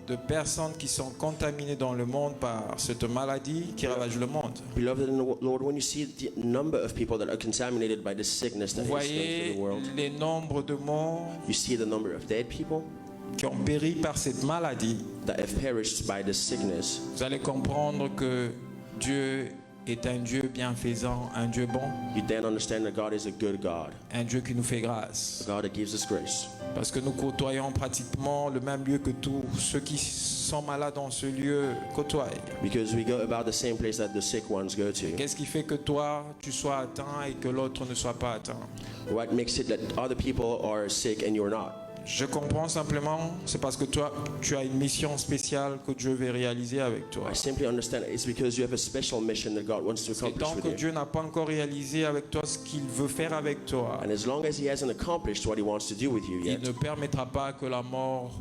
de personnes qui sont contaminées dans le monde par cette maladie qui ravage le monde. Beloved in the Lord, when you see the number of people that are contaminated by this sickness that Vous is going voyez through the world, les nombres de morts you see the number of dead people qui ont péri par cette maladie. that have perished by this sickness. Vous allez comprendre que Dieu est un Dieu bienfaisant, un Dieu bon, You then understand that God is a good God, un Dieu qui nous fait grâce. a God that gives us grace. Parce que nous côtoyons pratiquement le même lieu que tous ceux qui sont malades dans ce lieu côtoient. Because we go about the same place that the sick ones go to. Qu'est-ce qui fait que toi, tu sois atteint et que l'autre ne soit pas atteint? What makes it that other people are sick and you're not? Je comprends simplement, c'est parce que toi, tu as une mission spéciale que Dieu veut réaliser avec toi. I simply understand it's because you have a special mission that God wants to Et accomplish tant with que you. Dieu n'a pas encore réalisé avec toi ce qu'il veut faire avec toi, And as long as He hasn't accomplished what He wants to do with you il yet, ne permettra pas que la mort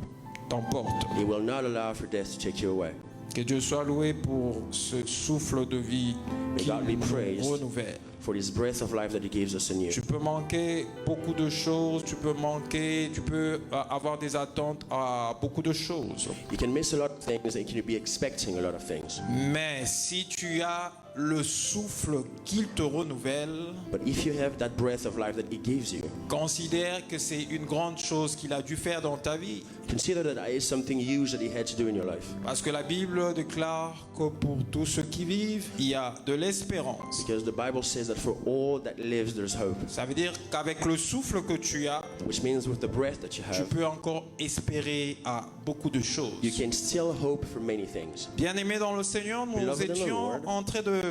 t'emporte. He will not allow for death to take you away. Que Dieu soit loué pour ce souffle de vie qui God be nous praised. renouvelle. For this breath of life that He gives us in you. Tu peux manquer beaucoup de choses, tu peux avoir des attentes à beaucoup de choses. You can miss a lot of things and you can be expecting a lot of things. Mais si tu as le souffle qu'il te renouvelle, But if you have that breath of life that He gives you, considère que c'est une grande chose qu'il a dû faire dans ta vie. consider that is something huge that He had to do in your life. Parce que la Bible déclare que pour tous ceux qui vivent, il y a de l'espérance. Because the Bible says that for all that lives, there's hope. Ça veut dire qu'avec le souffle que tu as, Which means with the breath that you tu have, peux encore espérer à beaucoup de choses. you can still hope for many things. Bien-aimés dans le Seigneur, nous Beloved in the étions Lord. en train de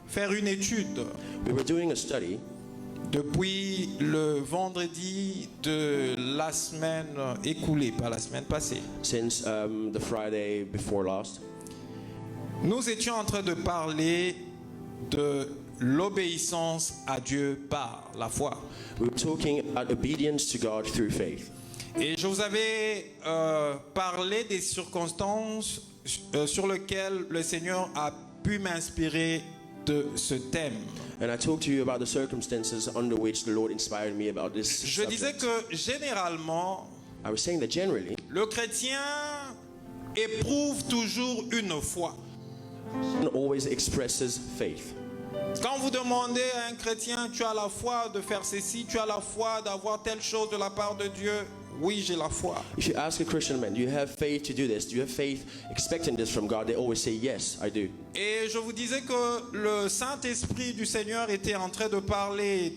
faire une étude We were doing a study depuis le vendredi de la semaine écoulée, pas la semaine passée. since the Friday before last. Nous étions en train de parler de l'obéissance à Dieu par la foi. We were talking about obedience to God through faith. Et je vous avais parlé des circonstances sur lesquelles le Seigneur a pu m'inspirer de ce thème. And I talked to you about the circumstances under which the Lord inspired me about this Je disais subject. que généralement, I was saying that generally, le chrétien éprouve toujours une foi. one always expresses faith. Quand vous demandez à un chrétien, tu as la foi de faire ceci, tu as la foi d'avoir telle chose de la part de Dieu, oui, j'ai la foi. If you ask a Christian man, do you have faith to do this? Do you have faith expecting this from God? They always say, yes, I do. Et je vous disais que le Saint-Esprit du Seigneur était en train de parler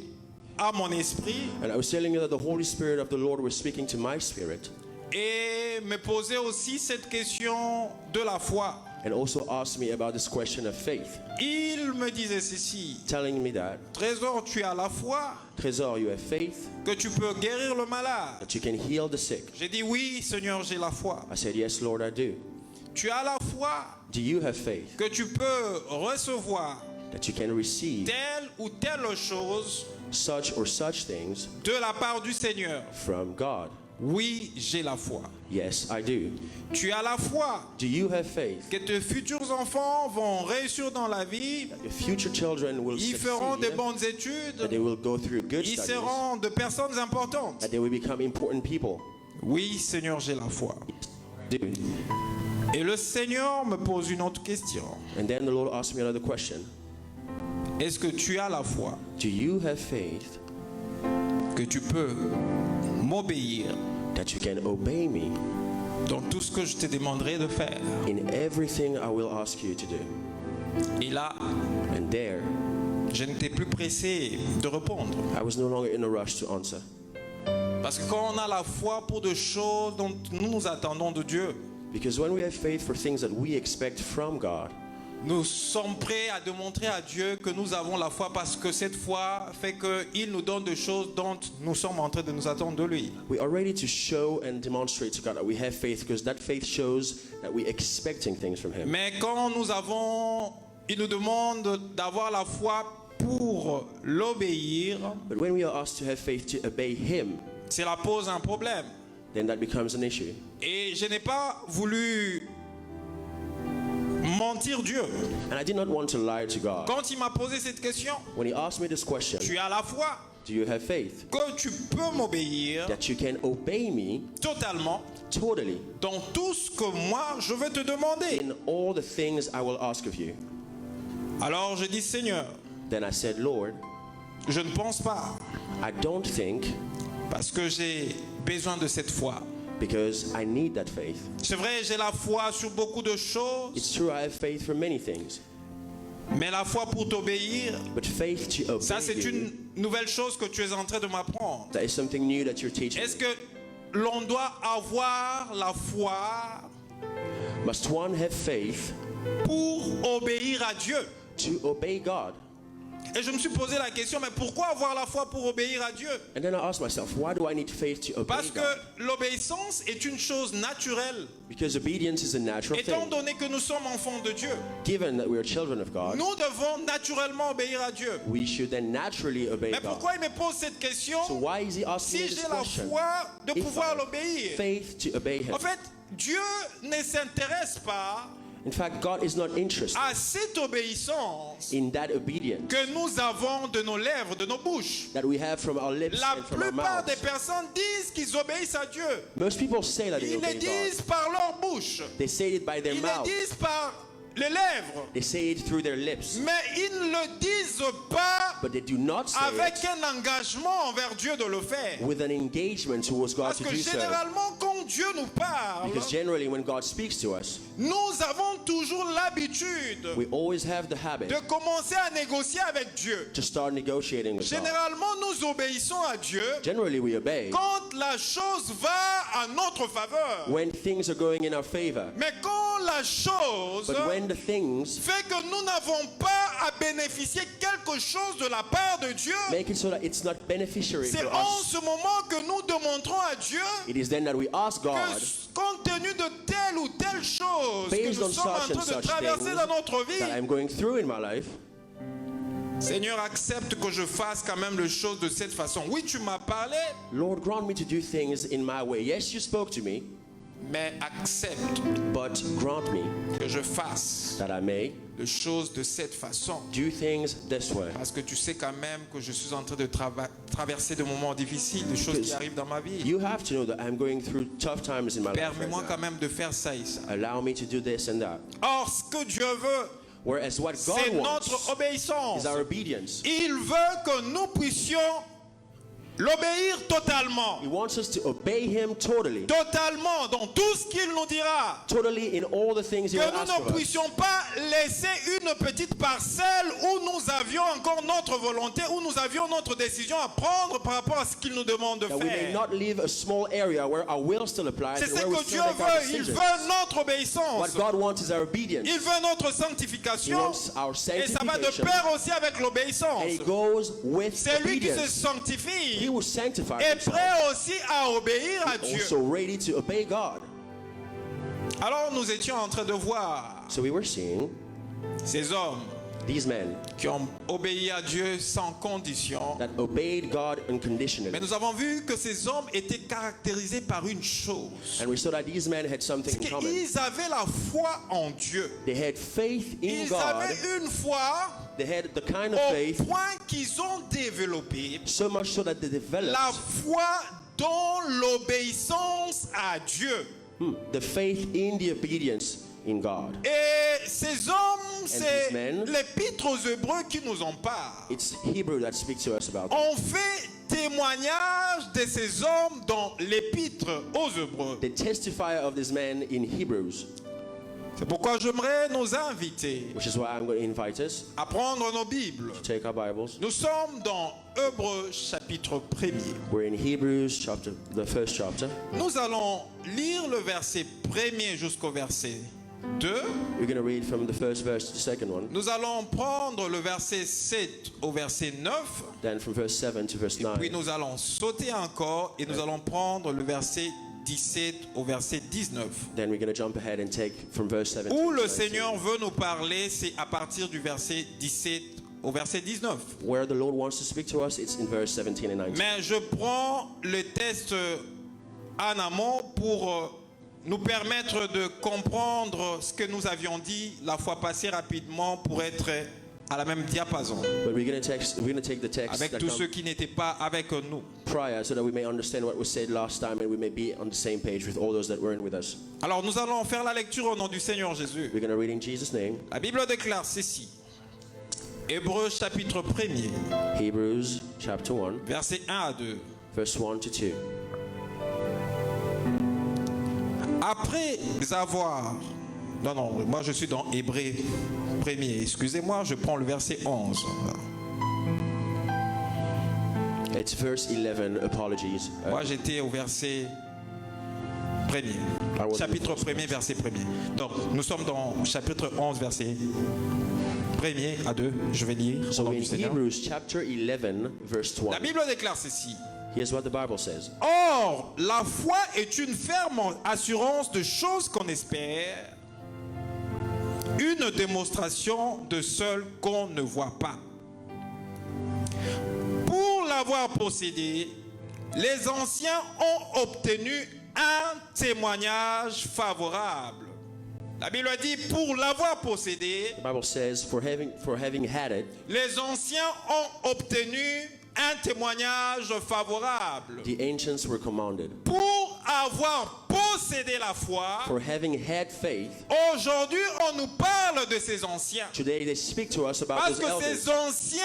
à mon esprit And I was telling you that the Holy Spirit of the Lord was speaking to my spirit et me posait aussi cette question de la foi. and also asked me about this question of faith, Il me disait ceci: telling me that, Trésor, tu as la foi Trésor, you have faith que tu peux guérir le malade. that you can heal the sick. J'ai dit oui, Seigneur, j'ai la foi. I said, yes, Lord, I do. Tu as la foi Do you have faith que tu peux recevoir that you can receive telle ou telle chose such or such things de la part du Seigneur? from God? Oui, j'ai la foi. Yes, I do. Tu as la foi Do you have faith que tes futurs enfants vont réussir dans la vie, that your future children will ils feront de succeed, bonnes études, that they will go through good ils studies, seront de personnes importantes? that they will become important people? Oui, Seigneur, j'ai la foi. Do. Et le Seigneur me pose une autre question. And then the Lord asked me another question. Est-ce que tu as la foi Do you have faith que tu peux m'obéir that you can obey me dans tout ce que je te demanderai de faire? in everything I will ask you to do? Et là, And there, je n'étais plus pressé de répondre. I was no longer in a rush to answer. Parce que quand on a la foi pour des choses dont nous nous attendons de Dieu, Because when we have faith for things that we expect from God, nous sommes prêts à démontrer à Dieu que nous avons la foi parce que cette foi fait qu'il nous donne des choses dont nous sommes en train de nous attendre de lui. we are ready to show and demonstrate to God that we have faith because that faith shows that we're expecting things from Him. Mais quand il nous demande d'avoir la foi pour l'obéir, But when we are asked to have faith to obey Him, cela pose un problème. then that becomes an issue. Et je n'ai pas voulu mentir Dieu. And I did not want to lie to God. Quand il m'a posé cette question, When He asked me this question, tu as la foi Do you have faith que tu peux m'obéir that you can obey me totalement totally dans tout ce que moi je vais te demander? in all the things I will ask of you? Alors je dis, Seigneur, Then I said, Lord, je ne pense pas, I don't think, parce que j'ai besoin de cette foi. because I need that faith. C'est vrai, j'ai la foi sur beaucoup de choses, It's true, I have faith for many things, mais la foi pour t'obéir, but faith to ça c'est obey une you, nouvelle chose que tu es en train de m'apprendre. that is something new that you're teaching. Est-ce que l'on doit avoir la foi Must one have faith pour obéir à Dieu? to obey God? Et je me suis posé la question, mais pourquoi avoir la foi pour obéir à Dieu? And then I asked myself, why do I need faith to obey Parce que God? l'obéissance est une chose naturelle. Because obedience is a natural Étant thing. donné que nous sommes enfants de Dieu, Given that we are children of God, nous devons naturellement obéir à Dieu. we should then naturally obey Mais God. pourquoi il me pose cette question? So why is he asking Si me this j'ai la question? foi de If pouvoir I have l'obéir. faith to obey him. En fait, Dieu ne s'intéresse pas In fact, God is not interested à cette obéissance in that obedience que nous avons de nos lèvres, de nos bouches. that we have from our lips La and from our plupart des mouths. personnes disent qu'ils obéissent à Dieu. Most people say that they Ils le obey God. disent par leur bouche. They say it by their Ils le mouth. disent par les lèvres. They say it through their lips. Mais ils ne le disent pas But they do not say avec it un engagement envers Dieu de le faire. with an engagement towards God Parce to que do so. généralement, quand Dieu nous parle, Because generally when God speaks to us, nous avons toujours l'habitude we always have the habit de commencer à négocier avec Dieu. to start negotiating with God. Généralement, nous obéissons à Dieu Generally we obey quand la chose va à notre faveur. when things are going in our favor. Mais quand la chose But when the things fait que nous n'avons pas à bénéficier quelque chose de la part de Dieu, make it so that it's not beneficiary c'est for en us, ce moment que nous demontrons à Dieu it is then that we ask God, que compte tenu de telle ou telle chose que based nous on sommes en such and train de such traverser things dans notre vie, that I'm going through in my life, Seigneur, accepte que je fasse quand même les choses de cette façon. Oui, tu m'as parlé, Lord, grant me to do things in my way. Yes, you spoke to me, mais accepte but grant me que je fasse that I may les choses de cette façon. do things this way. Parce que tu sais quand même que je suis en train de traverser des moments difficiles, des choses qui arrivent dans ma vie. You have to know that I'm going through tough times in my life right Permets-moi now. quand même de faire ça et ça. Allow me to do this and that. Or, ce que Dieu veut, Whereas what c'est God notre wants obéissance. is our obedience. Il veut que nous puissions l'obéir totalement. He wants us to obey Him totally. Totalement dans tout ce qu'il nous dira. Totally in all the things He Que will nous ask ne of us. puissions pas laisser une petite parcelle où nous avions encore notre volonté, où nous avions notre décision à prendre par rapport à ce qu'il nous demande de That we may faire. not leave a small area where our will still applies C'est and ce where we que still Dieu make our veut. Il decisions. veut notre obéissance. What God wants is our obedience. Il veut notre He sanctification. wants our Et ça va de sanctification. pair aussi avec l'obéissance. And it goes with C'est lui qui se obedience. He sanctifie will sanctify et himself. prêt aussi à obéir à Dieu. Also ready to obey God. Alors nous étions en train de voir So we were seeing ces hommes these men qui ont obéi à Dieu sans condition. that obeyed God unconditionally. Mais nous avons vu que ces hommes étaient caractérisés par une chose. And we saw that these men had something C'est in common. qu'ils avaient la foi en Dieu. They had faith in Ils God. avaient une foi They had the kind of au faith point qu'ils ont développé so much so that they developed la foi dans l'obéissance à Dieu. the faith in the obedience in God. Et ces hommes, c'est these men- l'épître aux Hébreux qui nous en parle. It's Hebrew that speaks to us about that. On fait témoignage de ces hommes dans l'épître aux Hébreux. They testify of these men in Hebrews, C'est pourquoi j'aimerais nous inviter which is why I'm going to invite us à prendre nos Bibles. to take our Bibles. Nous sommes dans Hébreux chapitre 1er. We're in Hebrews chapter, the first chapter. Nous allons lire le verset 1er jusqu'au verset 2. We're going to read from the first verse to the second one, Nous allons prendre le verset 7 au verset 9. then from verse 7 to verse Puis 9. nous allons sauter encore et nous allons prendre le verset 17 au verset 19. Then we're going to jump ahead and take from verse 7 Où to le verse 19. Seigneur veut nous parler, c'est à partir du verset 17 au verset 19. Where the Lord wants to speak to us, it's in verse 17 and 19. Mais je prends le texte en amont pour nous permettre de comprendre ce que nous avions dit la fois passée rapidement pour être à la même diapason But we're going to take the text avec that tous come ceux qui n'étaient pas avec nous. prior so that we may understand what was said last time and we may be on the same page with all those that weren't with us. Alors nous allons faire la lecture au nom du Seigneur Jésus. We're going to read in Jesus' name. La Bible déclare ceci. Hébreux chapitre 1er, Hebrews chapter 1, versets 1 à 2. verse 1 to 2. Après avoir... Non, moi je suis dans Hébreux 1er. Excusez-moi, je prends le verset 11. It's verse 11, apologies. Moi j'étais au verset 1er. Chapitre 1er, verset 1er. Donc nous sommes dans chapitre 11, verset 1er à 2. Je vais lire au So nom in du Seigneur. Hebrews chapter 11, verse La 1, Bible déclare ceci. here's what the Bible says. Or, la foi est une ferme assurance de choses qu'on espère, une démonstration de celles qu'on ne voit pas. Pour l'avoir possédé, les anciens ont obtenu un témoignage favorable. La Bible dit pour l'avoir possédé, The Bible says, for having had it, les anciens ont obtenu un témoignage favorable. the ancients were commanded. Pour avoir possédé la foi, For having had faith, aujourd'hui on nous parle de ces anciens. today they speak to us about Parce those que elders. ces anciens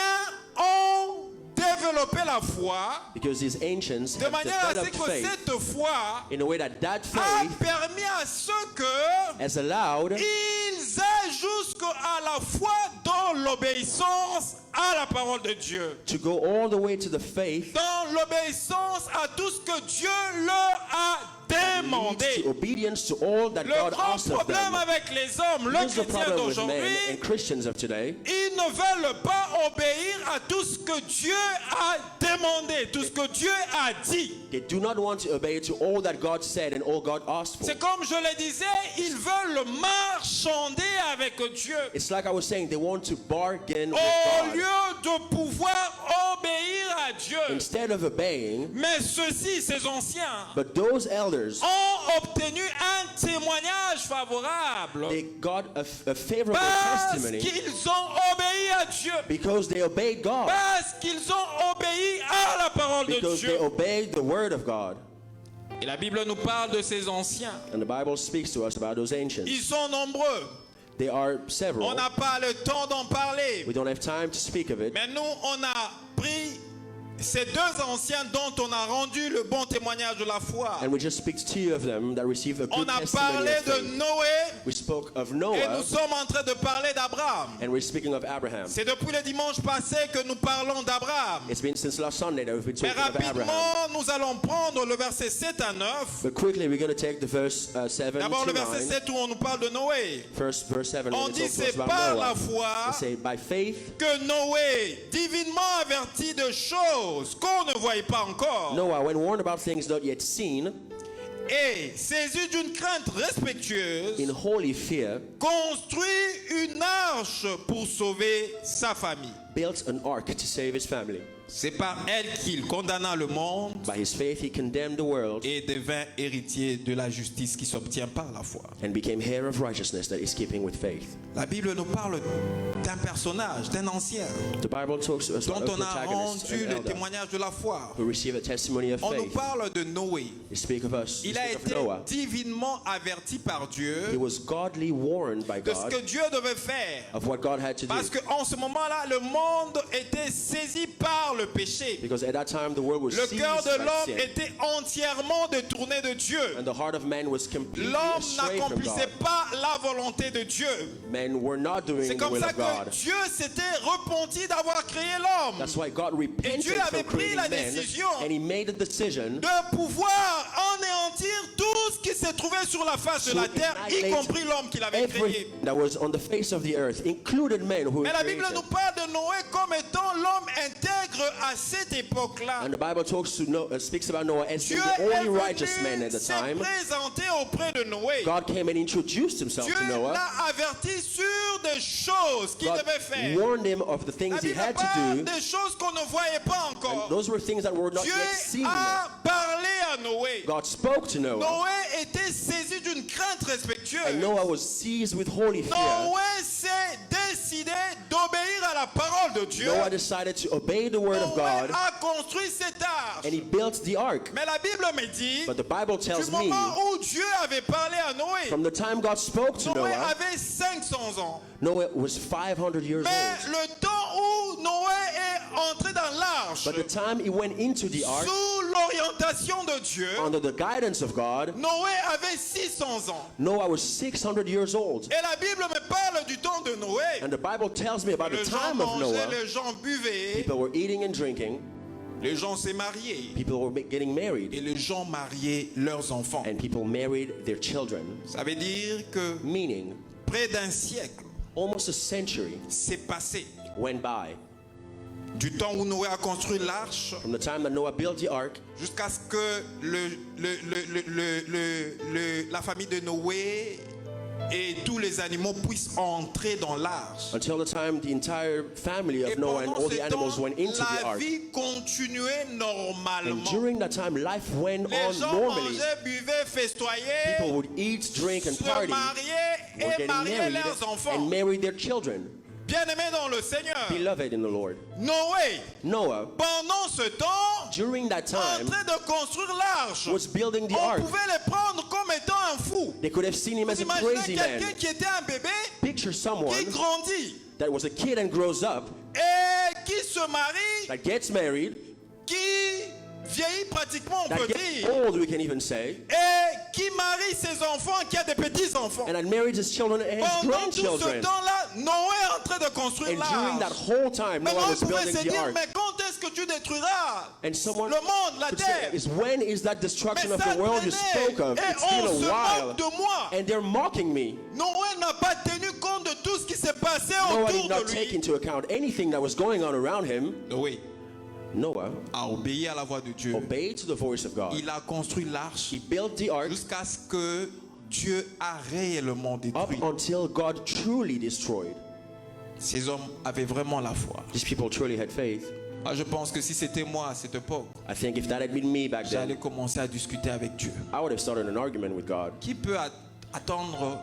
ont développé la foi Because these ancients de have manière à ce developed que faith cette foi in a way that a faith permis à ceux que has allowed ils aient jusqu'à la foi dans l'obéissance à la parole de Dieu. to go all the way to the faith Dans l'obéissance à tout ce que Dieu leur a demandé. leads to obedience to all that Le God grand asked of problème them. avec les hommes, le Here's the chrétien problem with men d'aujourd'hui, and Christians of today. ils ne veulent pas obéir à tout ce que Dieu a demandé, tout ce que Dieu a dit. They do not want to obey to all that God said and all God asked for. C'est comme je le disais, ils veulent marchander avec Dieu. It's like I was saying, they want to bargain with Au God lieu de pouvoir obéir à Dieu. instead of obeying. Mais ceux-ci, ces anciens, But those elders, ont obtenu un témoignage favorable they got a favorable parce testimony qu'ils ont obéi à Dieu. because they obeyed God. Parce qu'ils ont obéi à la parole de Because they Dieu. obeyed the word of God. Et la Bible nous parle de ces anciens. And the Bible speaks to us about those ancients. Ils sont nombreux. They are On several. n'a pas le temps d'en parler. We don't have time to speak of it. Mais nous, on a pris ces deux anciens dont on a rendu le bon témoignage de la foi. And we just speak to two of them that received a On good a testimony parlé of de faith. Noé We spoke of et nous Noah sommes en train de parler d'Abraham. and we're speaking of Abraham. C'est depuis le dimanche passé que nous parlons d'Abraham. It's been since last Sunday that we've been Mais talking of Abraham. rapidement, nous allons prendre le verset 7 à 9. But quickly we're going to take the verse 7 D'abord to le verset 9. 7 où on nous parle de Noé. First verse 7 On when it dit talks to us c'est about par Noah. la foi They say by faith que Noé, divinement averti de choses qu'on ne voyait pas encore, Noah, when warned about things not yet seen, et saisi d'une crainte respectueuse, in holy fear, construit une arche pour sauver sa famille. built an ark to save his family. C'est par elle qu'il condamna le monde By his faith he condemned the world et devint héritier de la justice qui s'obtient par la foi. and became heir of righteousness that is keeping with faith. La Bible nous parle d'un personnage, d'un ancien, The Bible talks to us dont about a on a protagonist, rendu an le elder, témoignage de la foi. who received a testimony of On nous faith. parle de Noé. They speak of us. They Il a speak of été Noah. divinement averti par He Dieu was godly warned by de ce God que Dieu devait faire. of what God had to do. Parce qu'en ce moment-là, le monde était saisi par le péché. Because at that time the world was Le seized cœur de by l'homme sin. était entièrement détourné de Dieu. And the heart of man was completely L'homme astray from n'accomplissait God. pas la volonté de Dieu. Men were not C'est doing the comme will ça of God. que Dieu s'était repenti d'avoir créé l'homme. That's why God repented Dieu avait from pris creating la men, décision and he made a decision de pouvoir anéantir tout ce qui s'est trouvé sur la face de to la terre, y annihilate compris l'homme qu'il avait créé. everything that was on the face of the earth, included men who Mais were la Bible created. nous parle de Noé comme étant l'homme intègre à cette époque-là. And the Bible speaks about Noah as Dieu being the est only righteous man venu at the se time. présenter auprès de Noé. God came and introduced himself Dieu to Noah. l'a averti sur des choses qu'il God devait faire. warned him of the La things he Bible had to parle do. des choses qu'on ne voyait pas And encore. those were things that were not Dieu yet seen. a parlé à Noé. God spoke to Noah. Noé était saisi d'une crainte respectueuse. And Noah was seized with holy fear. Noé s'est décidé d'obéir à la parole de Dieu, Noah decided to obey the word of Noé God, a construit cette arche. and he built the ark. Mais la Bible me dit, But the Bible du tells me, moment où Dieu avait parlé à Noé, from the time God spoke to Noé Noah, avait 500 ans. Noah was 500 years Mais old. le temps où Noé est entré dans l'arche, But the time he went into the ark, sous l'orientation de Dieu, under the guidance of God, Noé avait 600 ans. Noah was 600 years old. Et la Bible me parle du temps de Noé. And the Bible tells me about the Les gens time of mangeaient, Noah. les gens buvaient, People were eating and drinking. les gens se mariaient. People were getting Et married. les gens mariaient leurs enfants. And people married their children. Ça veut dire que Meaning, près d'un siècle almost a century s'est passé went by du temps où Noé a construit l'arche from the time that Noah built the ark jusqu'à ce que la famille de Noé et tous les animaux puissent entrer dans l'arche. until the time the entire family Et of Noah and pendant all ce the animals temps, went into the la ark. vie continuait And normalement. during that time, life went Les on gens normally. mangeaient, buvaient, festoyaient, People would eat, drink, and se party, mariaient were et getting mariaient married, leurs enfants. and married their children. Bien-aimés dans le Seigneur, Beloved in the Lord. Noé, Noah, pendant ce temps, during that en time, train de construire l'arche, was building the on ark. pouvait le prendre comme étant un fou. They could have seen him Vous as a imaginez crazy quelqu'un man. qui était un bébé, Picture someone qui grandit that was a kid and grows up, et qui se marie, that gets married, qui vieillit pratiquement, on that peut gets dire, old, we can even say, et qui marie ses enfants, qui a des petits-enfants. and that married his children and his Pendant tout ce grandchildren. temps-là, Noé est en train de construire And during that l'arche. whole time, Noah Maintenant, was on pourrait building se the dire, ark. mais quand est-ce que tu détruiras And someone le monde, la could say, terre? is when is that destruction Mais of ça the world you traînait, spoke of? et It's on been se a while. moque de moi. And they're mocking me. Noé n'a pas tenu compte de tout ce qui s'est passé Noah autour did not de take lui. into account anything that was going on around him. Noé Noah a obéi à la voix de Dieu. obeyed to the voice of God. Il a construit l'arche He built the ark jusqu'à ce que Dieu a réellement up détruit. until God truly destroyed. Ces hommes avaient vraiment la foi. These people truly had faith. Moi, je pense que si c'était moi à cette époque, I think if that had been me back j'allais then, commencer à discuter avec Dieu. I would have started an argument with God. Qui peut attendre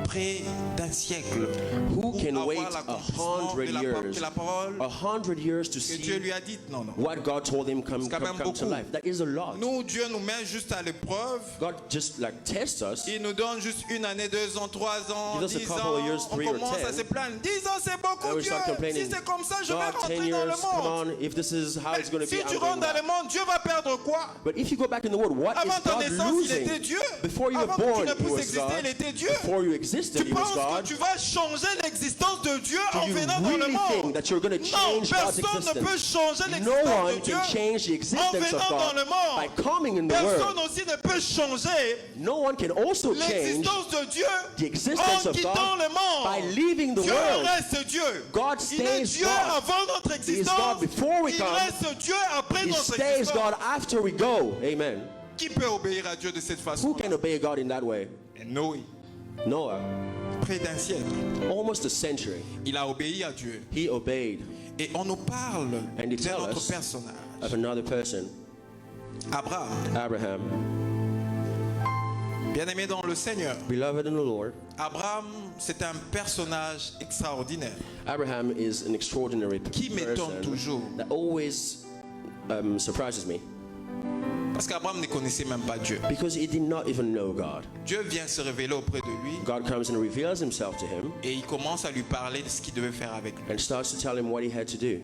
près d'un siècle Who pour can avoir wait l'accomplissement 100 de years, la parole 100 years to que Dieu see lui a dit? Non, non. what God told him come quand même to beaucoup. life? That is a lot. Nous, Dieu nous met juste à l'épreuve. God just like tests us. Il nous donne juste 1 année, 2 ans, 3 ans, Gives us a 10 couple ans. of years, On 3 or commence à 10. se plaindre. 10 ans, c'est beaucoup, And we Dieu. start complaining. Si c'est comme ça, je vais God, 10 rentrer dans years, le come monde. on. If this is how it's going to Si be, tu I'm going rentres dans back. le monde, Dieu va perdre quoi? But if you go back in the world, what Avant is ta God naissance, il était losing? Dieu. Before you were Avant que tu born, ne He puisses was exister, God. il était Dieu. Before you existed, Tu He was penses que God. tu vas changer l'existence de Dieu Do en you venant dans le really monde? think that you're going to Non, change God's personne ne peut existence? changer No l'existence one de Dieu can change the en existence of venant dans God le monde. by coming in the Personne world. aussi ne peut changer No one can also change l'existence de Dieu the existence en of quittant God le monde. by leaving the Dieu world. reste Dieu. God Il est stays Dieu God. avant notre He is existence. God before we Il come. reste Dieu après He notre stays existence. God after we go. Amen. Qui peut obéir à Dieu de cette façon? Who can obey God in that way? Et Noé, Noah, près d'un siècle, almost a century, il a obéi à Dieu. he obeyed. Et on nous parle And he de tells notre us personnage. of another person, Abraham, Abraham. bien-aimé dans le Seigneur. Beloved in the Lord, Abraham, c'est un personnage extraordinaire. Abraham is an extraordinary Qui m'étonne toujours. person that always surprises me Parce qu'Abraham ne connaissait même pas Dieu. because he did not even know God. Dieu vient se révéler auprès de lui God comes and reveals himself to him et il commence à lui parler de ce qu'il devait faire avec lui. and starts to tell him what he had to do.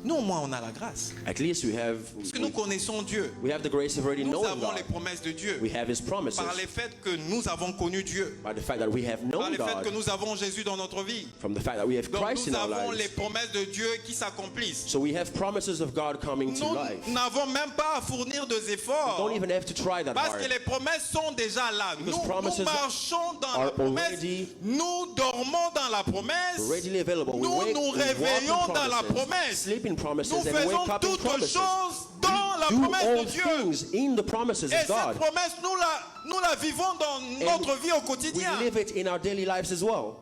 Nous, au moins, on a la grâce. At least Parce que nous connaissons Dieu. we have the grace of already Nous knowing avons les God. promesses de Dieu. We have his promises Par le fait que nous avons connu Dieu. by the fact that we have Par known le fait que God, nous avons Jésus dans notre vie. from the fact that we have Donc Christ nous in our avons les lives. promesses de Dieu qui s'accomplissent. So we have promises of God coming to Nous life. n'avons même pas à fournir des efforts. Don't even have to try that Parce que hard. les promesses sont déjà là. Nous, Because promises nous marchons dans la are promesse. already- Nous dormons dans la promesse. Readily available. We Nous wake, nous we walk réveillons in dans la promises, promesse. sleep in promises, Nous and faisons wake up in toutes promises. choses dans la Do promesse all de Dieu. things in the promises Et of cette God. promesse, nous la vivons dans notre vie au We quotidien. live it in our daily lives as well.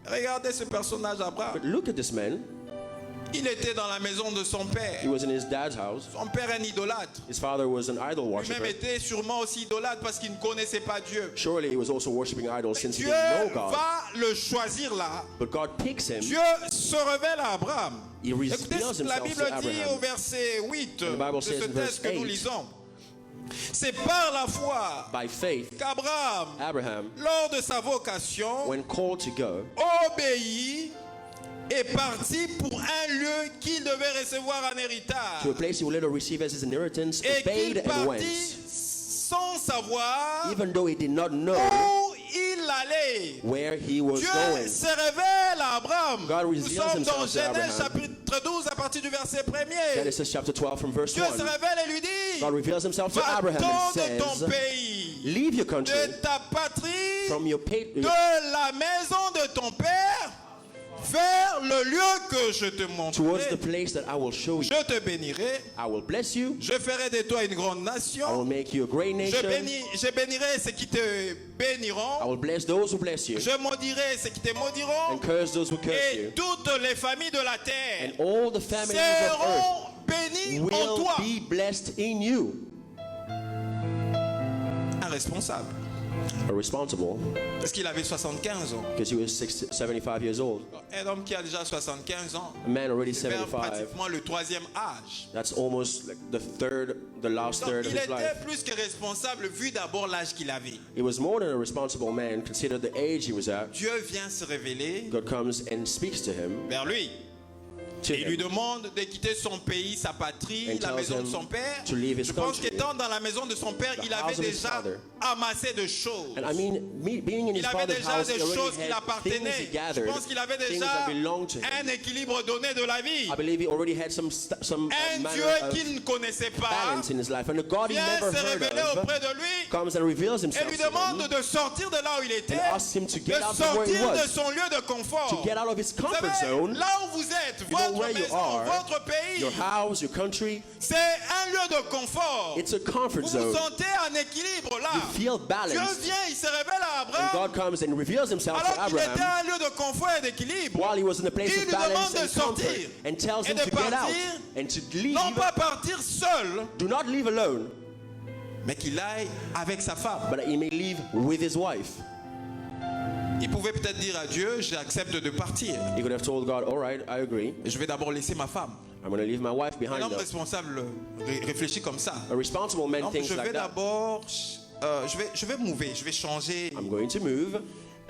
Regardez ce personnage But Abraham. look at this man. Il était dans la maison de son He père. was in his dad's house. Son père est un idolâtre. His father was an idol Lui-même worshiper. était sûrement aussi idolâtre parce qu'il ne connaissait pas Dieu. Surely he was also worshiping idols since he Dieu didn't know God. va le choisir là. But God picks him. Dieu se révèle à Abraham. He Écoutez reveals ce que la himself Bible to dit Abraham. au verset 8 And the Bible de says ce in verse texte que nous 8, lisons. C'est par la foi By faith, qu'Abraham, Abraham, lors de sa vocation, when called to go, obéit et parti pour un lieu qu'il devait recevoir en to a héritage. place he will later receive as his inheritance, Et obeyed qu'il and partit went, sans savoir even though he did not know où il allait. where he was Dieu going. se révèle à Abraham. God Nous reveals sommes dans himself to Genèse Abraham. chapitre 12 à partir du verset 1er. Genesis chapter 12 from verse Dieu se 1. révèle et lui dit, God reveals himself to Abraham va-t'en and de ton says, pays, leave your country, de ta patrie, from your de la maison de ton père, vers le lieu que je te towards the montrerai. place that I will show you. Je te bénirai, I will bless you. je ferai de toi une grande I will nation, make you a great nation. je bénirai ceux qui te I béniront, will bless those who bless you, je maudirai ceux qui te maudiront, and curse those who curse et you. toutes les familles de la terre And all the families of seront bénies earth en will toi. be blessed in you. Un responsable, A responsible, parce qu'il avait 75 ans. because he was 75 years old. Un homme qui a déjà 75 ans, A man already c'est vers 75. pratiquement le troisième âge. That's almost like the last Donc, third of il his était life. plus que responsable vu d'abord l'âge qu'il avait. He was more than a responsible man, considered the age he was at. Dieu vient se révéler God comes and speaks to him, vers lui. to Il lui him, demande de quitter son pays, sa patrie, And la tells maison de him son père. to leave his Je pense country, qu'étant dans la maison de son père, the il avait house of his déjà father. amassé de choses. And I mean, being in his Il avait father's déjà house, des he choses already qui had things l'appartenaient. he Je gathered, pense qu'il avait things déjà that belonged to him. un équilibre donné de la vie. I believe he already had some Un manner Dieu of qu'il ne connaissait pas balance in his life. And the God he vient never se heard révéler of auprès de lui comes and reveals et himself lui to demande him de sortir de là où il était, and asks him to de get out from where he sortir de was, son lieu de confort. to get out of his Vous comfort savez, zone. là où vous êtes, You know votre where you maison, are, votre pays, your house, your country, c'est un lieu de confort. it's a comfort Vous vous zone. sentez en équilibre là. You feel Dieu balanced. vient, il se révèle à And Abraham God comes and reveals himself to alors qu'il était Abraham un lieu de confort et d'équilibre. while he was in a place Il of lui balance demande de and comfort, sortir and tells et him de to get out partir, and to leave. Non pas partir seul, Do not leave alone, mais qu'il aille avec sa femme. but that he may leave with his wife. Il pouvait peut-être dire à Dieu, j'accepte de partir. He could have told God, all right, I agree. Je vais d'abord laisser ma femme. I'm going to leave my wife Un behind homme though. responsable réfléchit comme ça. A responsible man Donc thinks je vais like that. d'abord, je vais mouver, je vais changer I'm going to move.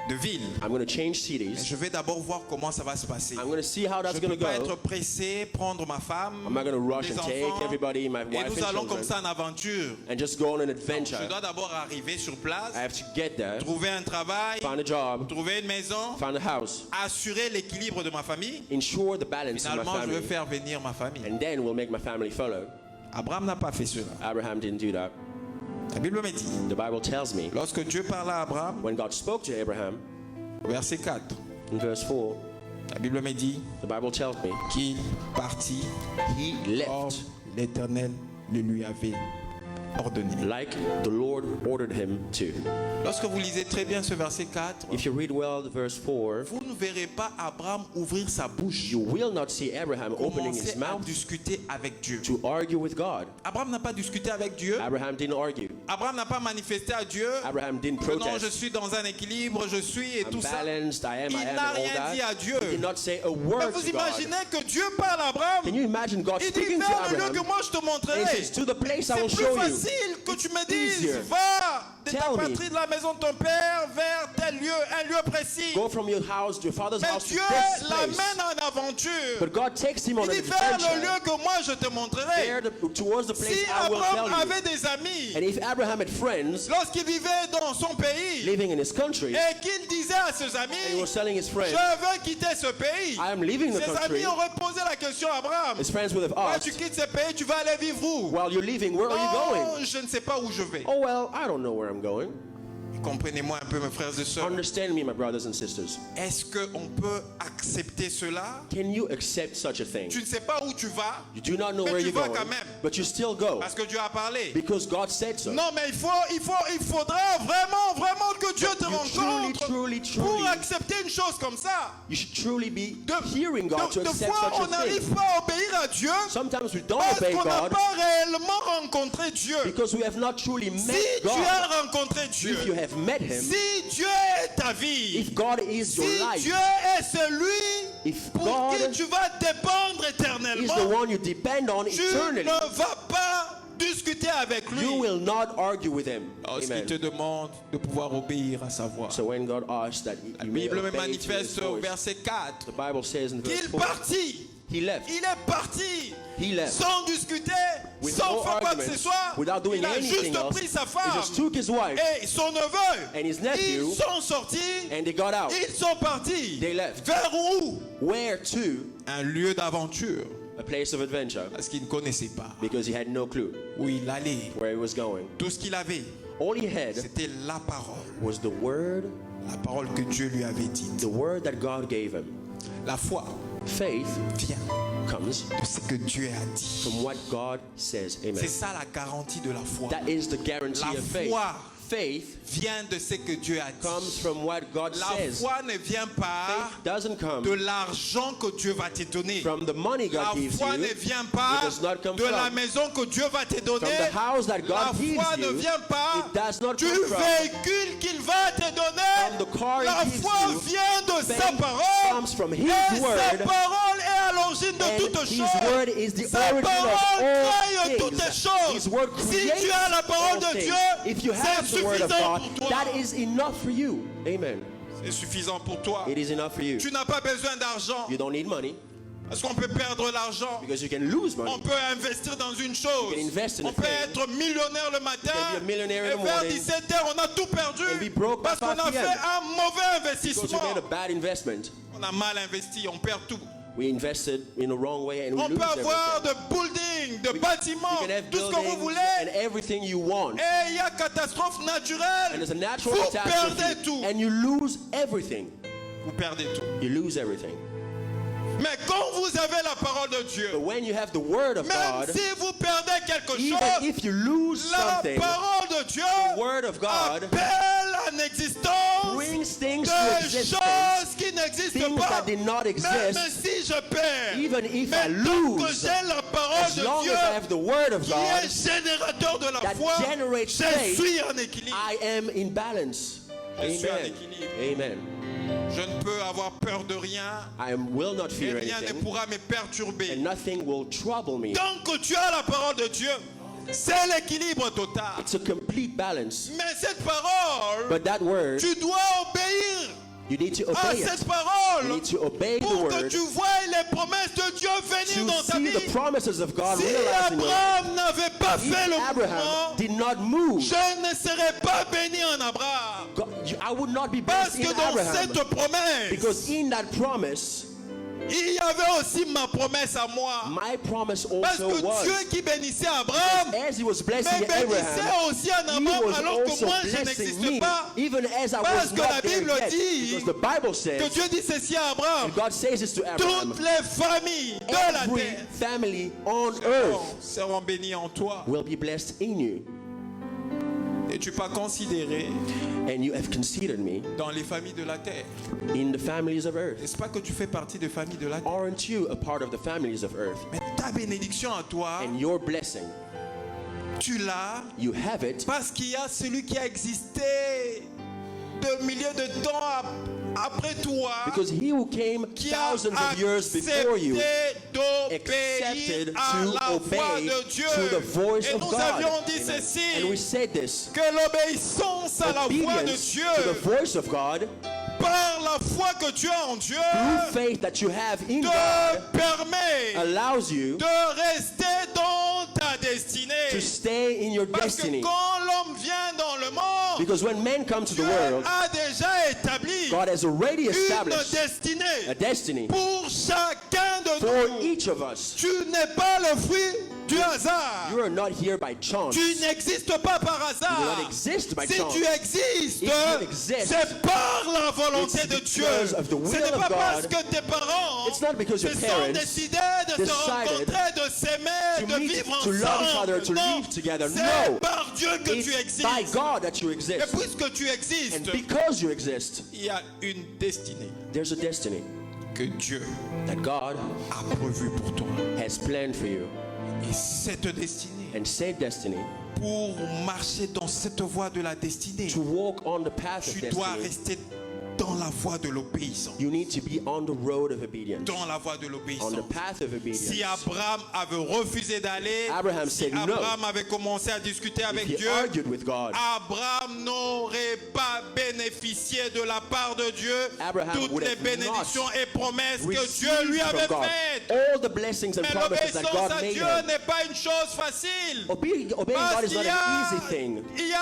de ville. I'm going to change Mais cities. je vais d'abord voir comment ça va se passer. I'm going to see how Je that's ne going peux to pas être go. pressé, prendre ma femme, I'm not going to rush les and take enfants, everybody, my et wife nous and allons comme children, ça en aventure. and just go on an Je adventure. dois d'abord arriver sur place, I have to get there, trouver un travail, find a job, trouver une maison, find a house, assurer l'équilibre de ma famille. ensure the balance in my Finalement, je vais family, faire venir ma famille. and then we'll make my family follow. Abraham n'a pas fait cela. Abraham didn't do that. La Bible me dit, The Bible tells me lorsque Dieu parla à Abraham, when God spoke to Abraham verset 4, in verse 4, la Bible me dit the Bible tells me qu'il partit he comme left l'Éternel le lui avait ordonné. like the Lord ordered him to. Lorsque vous lisez très bien ce verset 4, If you read well verse 4, vous ne verrez pas Abraham ouvrir sa bouche, you will not see Abraham opening his commencer à mouth discuter avec Dieu. to argue with God. Abraham n'a pas discuté avec Dieu. Abraham didn't argue. Abraham n'a pas manifesté à Dieu Abraham didn't que non, je protest. suis dans un équilibre, je suis et I'm tout ça. balanced, I am, Il n'a and rien all dit à that. Dieu. He did not say a Mais word vous to God. imaginez que Dieu parle à Abraham. Can you imagine God Il dit, speaking to vers le lieu que Abraham? moi je te He montrerai. says, to the place I will C'est plus show you. facile que tu me dises, easier. va de ta Tell me. patrie, de la maison de ton père, vers tel lieu, un lieu précis. Go from your house to your father's Mais house to Dieu this place. l'amène en aventure. But God takes him on Il an dit, vers le adventure lieu que moi je te montrerai. there towards the place Si I will Abraham tell you. avait des amis, And if Abraham had friends lorsqu'il vivait dans son pays, living in his country, et qu'il disait à ses and he amis, was telling his je friends, veux quitter ce pays, I am leaving the ses country, amis auraient posé la question à Abraham, his friends would have quand asked, tu quittes ce pays, tu vas aller vivre où? while you're leaving, where are you Oh, going? je ne sais pas où je vais. Oh, well, I don't know where I'm going. Comprenez-moi un peu, mes frères et sœurs. Understand me, my brothers and sisters. Est-ce qu'on peut accepter cela? Can you accept such a thing? Tu ne sais pas où tu vas, You do not know Mais where tu you're vas going, quand même. but you still go parce que Dieu a parlé. because God said so. Non, mais il faudra vraiment que Dieu te You rencontre. truly autres truly, pour accepter une chose comme ça. you should truly be De, hearing God to de accept fois, such on a n'arrive thing. pas à obéir à Dieu Sometimes we don't parce obey qu'on n'a God pas réellement rencontré Dieu. because we have not truly Si met tu God. as rencontré Dieu, If you have met Him, si Dieu est ta vie, if God is your si life, Dieu est celui if pour God qui tu vas dépendre is the éternellement, one you depend on tu eternally, ne vas pas discuter avec lui. you will not argue with Him. Parce qu'il Amen. te demande de pouvoir obéir à sa voix. So when God asks that La you may Bible me obey to His manifeste au voice, verset 4 the Bible says in verse qu'il 4, partit. He left. Il est parti He left. sans discuter, With sans no faire quoi que arguments, ce soit. without doing Il a anything juste else. pris sa He femme just took his wife et son neveu. and his nephew, Ils sont sortis, and they got out. ils sont partis. They left. Vers où? Where to? Un lieu d'aventure. A place of adventure. Parce qu'il ne connaissait pas Because he had no clue où il allait. where he was going. Tout ce qu'il avait, All he had c'était la parole. was the word Que Dieu lui avait dite. the word that God gave him. La foi Faith vient comes de ce que Dieu a dit. from what God says. Amen. C'est ça la garantie de la foi. That is the guarantee La of faith. foi Faith vient de ce que Dieu a dit. comes from what God La says. foi ne vient pas Faith doesn't come de l'argent que Dieu va te donner. from the money La God gives foi you. ne vient pas It does not come de la from maison que Dieu va te donner. the house that La God gives foi ne you. vient pas It does not du come from véhicule qu'il va te donner. from the car La He gives foi you. vient de sa Faith parole. comes from His Et sa word. parole est à l'origine de And toutes His choses. word is the Sa origin parole of all crée toutes things. choses. His word Si creates tu as la parole all de things. Dieu, If you have c'est the word of suffisant God, pour toi. that is enough for you. Amen. C'est suffisant pour toi. It is enough for you. Tu n'as pas besoin d'argent. You don't need money Parce qu'on peut perdre l'argent. because you can lose On money. peut investir dans une chose. You can invest in a On peut thing. être millionnaire le matin. You can be a millionaire in Et the vers morning 17h, on a tout perdu. and be broke by Parce qu'on 5 a p.m. fait un mauvais Because you investissement. made a bad investment. On a mal investi, on perd tout. We invested in the wrong way and we On lose peut avoir everything. de buildings, de bâtiments, You can have tout ce que vous buildings voulez. and everything you want. Et il y a catastrophe And naturelle. there's a natural Vous perdez catastrophe tout. and you lose everything. Vous perdez tout. You lose everything. Mais quand vous avez la parole de Dieu, But when you have the word of même God, si vous perdez quelque even chose, if you lose la something, parole de Dieu the word of God appelle en existence brings things to des existence, choses qui n'existent things pas. that did not Même exist. si je perds, Even if mais I tant que lose, j'ai la parole as de long Dieu as I have the word of qui God, est générateur de la that foi, generates je faith, suis en équilibre. I am in balance. Je suis en Amen. équilibre. Amen. Je ne peux avoir peur de rien Will not et fear rien ne anything, pourra me perturber. and nothing will trouble me. Tant que tu as la parole de Dieu, c'est l'équilibre total. It's a complete balance. Mais cette parole, But that word, tu dois obéir you need to à obey it. cette parole You need to obey the pour que word tu vois les promesses de Dieu venir dans to ta see vie. the promises of God Si realizing your life. Abraham n'avait pas fait If le Abraham mouvement, did not move, je ne serais pas béni en Abraham. I would not be Parce blessed que in dans Abraham. cette promesse, Because in that promise, il y avait aussi ma promesse à moi. my promise Parce also que was, Dieu qui bénissait Abraham, as he was mais blessing bénissait Abraham, aussi en he Abraham was alors que also moi je blessing n'existe me, pas. even as I Parce was que la not there Bible yet. dit Because the Bible Que says, Dieu dit ceci à Abraham. and God says this to Abraham, Toutes les familles de la every terre family on earth seront bénies en toi. will be blessed in you. Et tu pas considéré And you have considered me dans les familles de la terre. in the families of earth. N'est-ce pas que tu fais partie des familles de la terre? Aren't you a part of the families of earth? Mais ta bénédiction à toi, And your blessing, tu l'as you have it parce qu'il y a celui qui a existé de milliers de temps après toi, because he who came qui a thousands of years before you accepté accepted d'obéir à to la voix obey de Dieu. to the voice Et of nous God. avions dit Amen. ceci, And we said this, que l'obéissance à la voix de obedience Dieu, to the voice of God par la foi que tu as en Dieu, through faith that you have in te God permet allows you de rester dans ta destinée. to stay in your Parce que destiny. quand l'homme vient dans le monde, Because when men come to the Dieu world, a déjà établi God has already une established destinée a destiny pour chacun de for nous. each of us. Tu n'es pas le fruit du hasard. You are not here by chance. Tu n'existes pas par You do hasard. not exist by Si chance. tu existes, If you exist, c'est par la volonté it's de Dieu. because of the will Ce n'est pas of parce God. que tes parents It's not because your se sont parents décidés de se decided rencontrer, de s'aimer, to de meet, vivre to love each ensemble. other, to Non, live together. c'est No. par Dieu que tu It's by existes. God that you Et exist. puisque tu And existes, because you exist, il y a une destinée there's a destiny que Dieu that God a prévue pour toi. has planned for you. Et cette destinée, And said destiny, pour marcher dans cette voie de la destinée, to walk on the path of tu dois destiny, rester dans la voie de l'obéissance. you need to be on the road of obedience. Dans la voie de On l'obéissance. the path of obedience. Si Abraham avait refusé d'aller, Abraham si said no. Abraham avait commencé à discuter avec If he Dieu, argued with God, Abraham n'aurait pas bénéficié de la part de Dieu Abraham toutes would les have bénédictions et promesses que Dieu received lui avait from God faites. all the blessings and Mais promises that l'obéissance God à made Dieu him. n'est pas une chose facile. Obeying God Parce is not qu'il y an easy thing. il y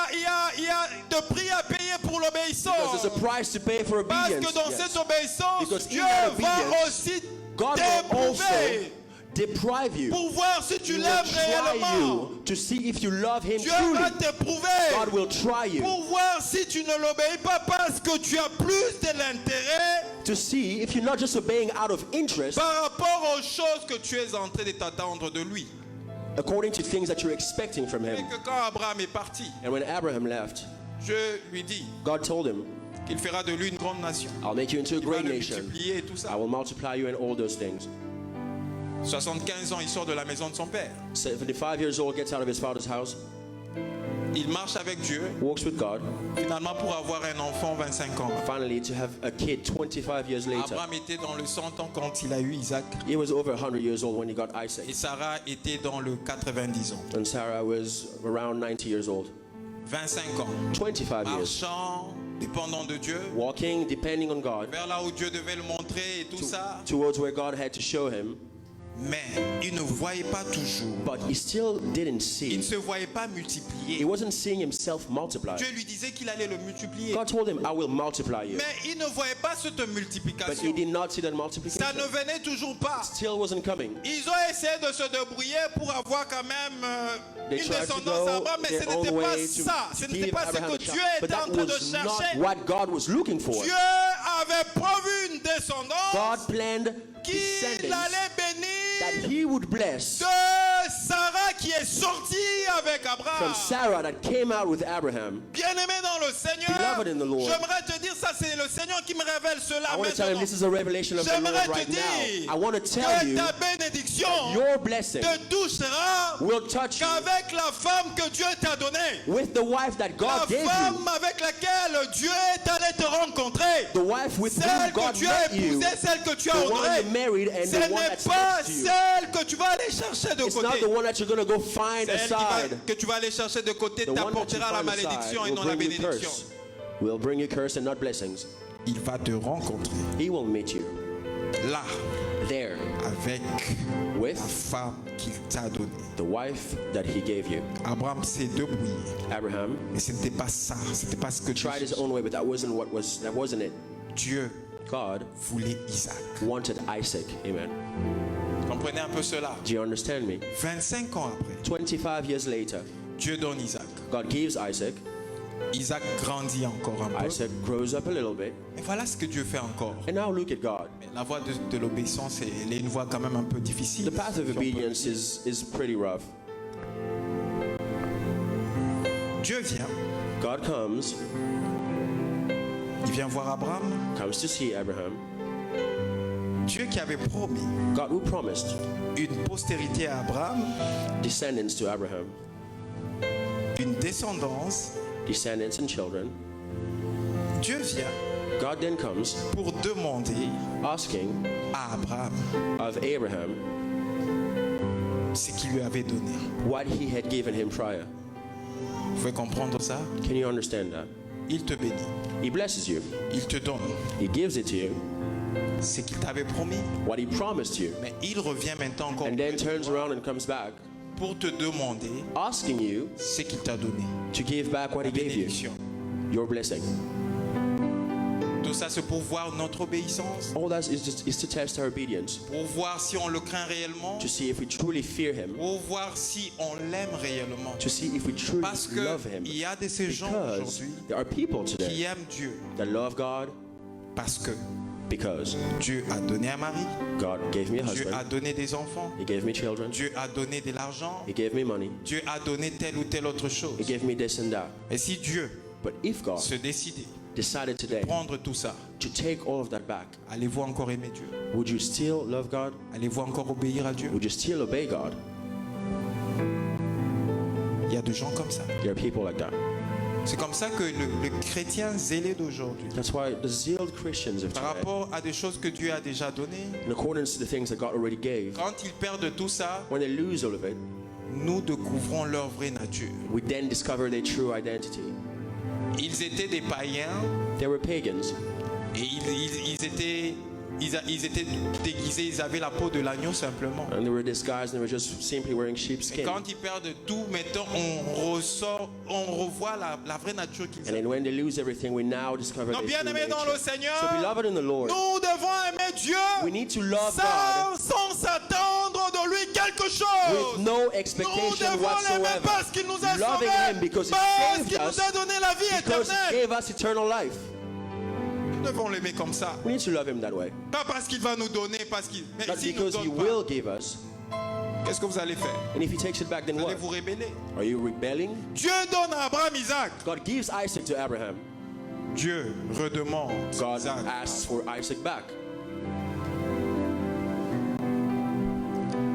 a de prix à payer pour Because l'obéissance. there's a price to pay for Parce obedience. que dans Yes. cette obéissance, Because in Dieu that va obedience, aussi God will also t'éprouver deprive you. pour voir si tu He will l'aimes try réellement. you to see if you love Him Dieu truly. va t'éprouver God will try you pour voir si tu ne l'obéis pas parce que tu as plus de l'intérêt to see if you're not just obeying out of interest par rapport aux choses que tu es en train de t'attendre de lui. according to things that you're expecting from Et Him. que quand Abraham est parti, And when Abraham left, je lui dis God told him, qu'il fera de lui une grande nation. I'll make you into a Il va great le nation. multiplier et tout I ça. will multiply you and all those things. 75 ans, il sort de la maison de son père. 75 years old, gets out of his father's house, Il marche avec Dieu, walks with God, finalement pour avoir un enfant 25 ans. finally to have a kid 25 years later. Abraham était dans le 100 ans quand il a eu Isaac. He was over 100 years old when he got Isaac. Et Sarah était dans le 90 ans. And Sarah was around 90 years old. 25 ans. 25 years. Marchant, dépendant de Dieu, Walking, depending on God, vers là où Dieu devait le montrer et tout ça. towards where God had to show him. Mais il ne voyait pas toujours. But he still didn't Il ne see. se voyait pas He multiplier. wasn't seeing himself multiply. Dieu lui disait qu'il allait le multiplier. God told him, I will multiply you. Mais il ne voyait pas cette But he multiplication. did not see that Ça multiplication. ne venait toujours pas. Still wasn't coming. Ils ont essayé de se débrouiller pour avoir quand même They une tried to descendance à go Abraham, mais ce their own n'était pas way ça. Ce to n'était give pas ce Abraham que a Dieu child. But était en that train de was not chercher. what God was looking for. Dieu avait prévu une descendance God planned qu'il descendants allait that bénir he would bless de Sarah qui est sortie avec Abraham. from Sarah that came out with Abraham. Bien-aimé dans le Seigneur, Beloved in the Lord. j'aimerais te dire ça, c'est le Seigneur qui me révèle cela I want to tell him maintenant. this is a revelation of the Lord J'aimerais te right dire now. I want to tell que you ta bénédiction your blessing te touchera will touch you qu'avec la femme que Dieu t'a donnée. with the wife that La God gave femme you. avec laquelle Dieu est allé te rencontrer. The wife with whom Celle que God tu as met you. épousée, celle que tu as The one honorée. you married and Ce the one n'est that's pas next to you. celle que tu vas aller chercher de It's not côté. the one that you're going to go find Celle aside. que tu vas aller chercher de côté The one that you t'apportera la find malédiction aside et non la will bring you bénédiction. curse. Will bring you curse and not blessings. Il va te rencontrer He will meet you là there avec la with femme qu'il t'a donnée. the wife that he gave you. Abraham s'est débrouillé, Abraham mais ce n'était pas ça, c'était pas ce que Dieu tried his own way, but that wasn't it. Dieu God voulait Isaac. wanted Isaac. Amen. Comprenez un peu cela. Do you understand me? 25 ans après, 25 years later, Dieu donne Isaac. God gives Isaac. Isaac grandit encore un peu. Isaac grows up a little bit. Et voilà ce que Dieu fait encore. And now look at God. Mais la voie de l'obéissance, elle est une voie quand même un peu difficile. The path of obedience is pretty rough. Dieu vient, God comes il vient voir Abraham. to see Abraham. Dieu qui avait promis God who promised une postérité à Abraham, descendants to Abraham, une descendance. descendants and children. Dieu vient God then comes pour demander asking à Abraham of Abraham ce qu'il lui avait donné. what he had given him prior. Vous pouvez comprendre ça? Can you understand that? Il te bénit, He blesses you. il te donne He gives it to you, ce qu'il t'avait promis. what he promised you, Mais il revient maintenant encore and then turns around and comes back pour te demander asking you ce qu'il t'a donné. to give back what he La gave you, bénédiction. your blessing. Tout ça, c'est pour voir notre obéissance, All that is to test our obedience, pour voir si on le craint réellement, to see if we truly fear Him, pour voir si on l'aime réellement. to see if we truly Parce love Him. qu'il y a de ces gens Because aujourd'hui there are people qui today aiment Dieu that love God parce que because Dieu a donné un mari, God gave me a Dieu a husband, donné des enfants, He gave me children, Dieu a donné de l'argent, He gave me money, Dieu a donné telle ou telle autre He chose. gave me this and that. Et si Dieu But if God se décidait decided today de prendre tout ça, to take all of that back, allez-vous encore aimer Dieu? would you still love God? Allez-vous encore obéir à Dieu? Would you still obey God? Il y a des gens comme ça. There are people like that. C'est comme ça que le chrétien zélé d'aujourd'hui, That's why the zealed Christians of par today, rapport à des choses que Dieu a déjà données, in accordance to the things that God already gave, quand ils perdent tout ça, when they lose all of it, nous découvrons leur vraie nature. we then discover their true identity. Ils étaient des païens They were pagans, et ils étaient déguisés, ils avaient la peau de l'agneau simplement. and they were disguised, and they were just simply wearing Et sheepskin. quand ils perdent tout, maintenant on revoit la vraie nature qu'ils And then ont. when they lose everything, we now discover Donc, their true bien-aimés dans le nature. Seigneur, So beloved in the Lord, nous devons aimer Dieu we need to love God sans s'attendre de lui quelque with chose. no Nous expectation devons l'aimer whatsoever. parce qu'il nous a Loving Him sauvés, because He parce saved qu'il us, nous a donné la vie because He éternelle. gave us eternal life. Nous devons l'aimer comme ça. We need to love Him that way. Pas parce qu'il va nous donner, mais Not s'il nous because He donne pas, will give us. qu'est-ce que vous allez faire? And if He takes it back, then Vous allez what? vous rébeller. Are you rebelling? Dieu donne à Abraham Isaac. God gives Isaac to Abraham. Dieu redemande God Isaac. asks for Isaac back.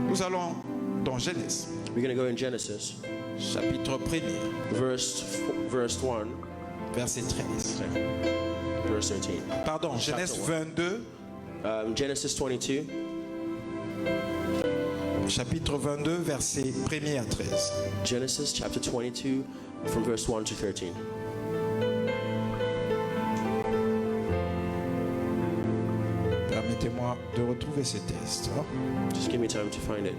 Nous allons dans Genèse, We're going to go in Genesis, chapitre 1er, verse 1, verset 13. verse 13. Pardon, Genèse 22, Genesis 22, chapitre 22, verset 1er à 13. Genesis chapter 22, from verse 1 to 13. Permettez-moi de retrouver ce texte. Just give me time to find it.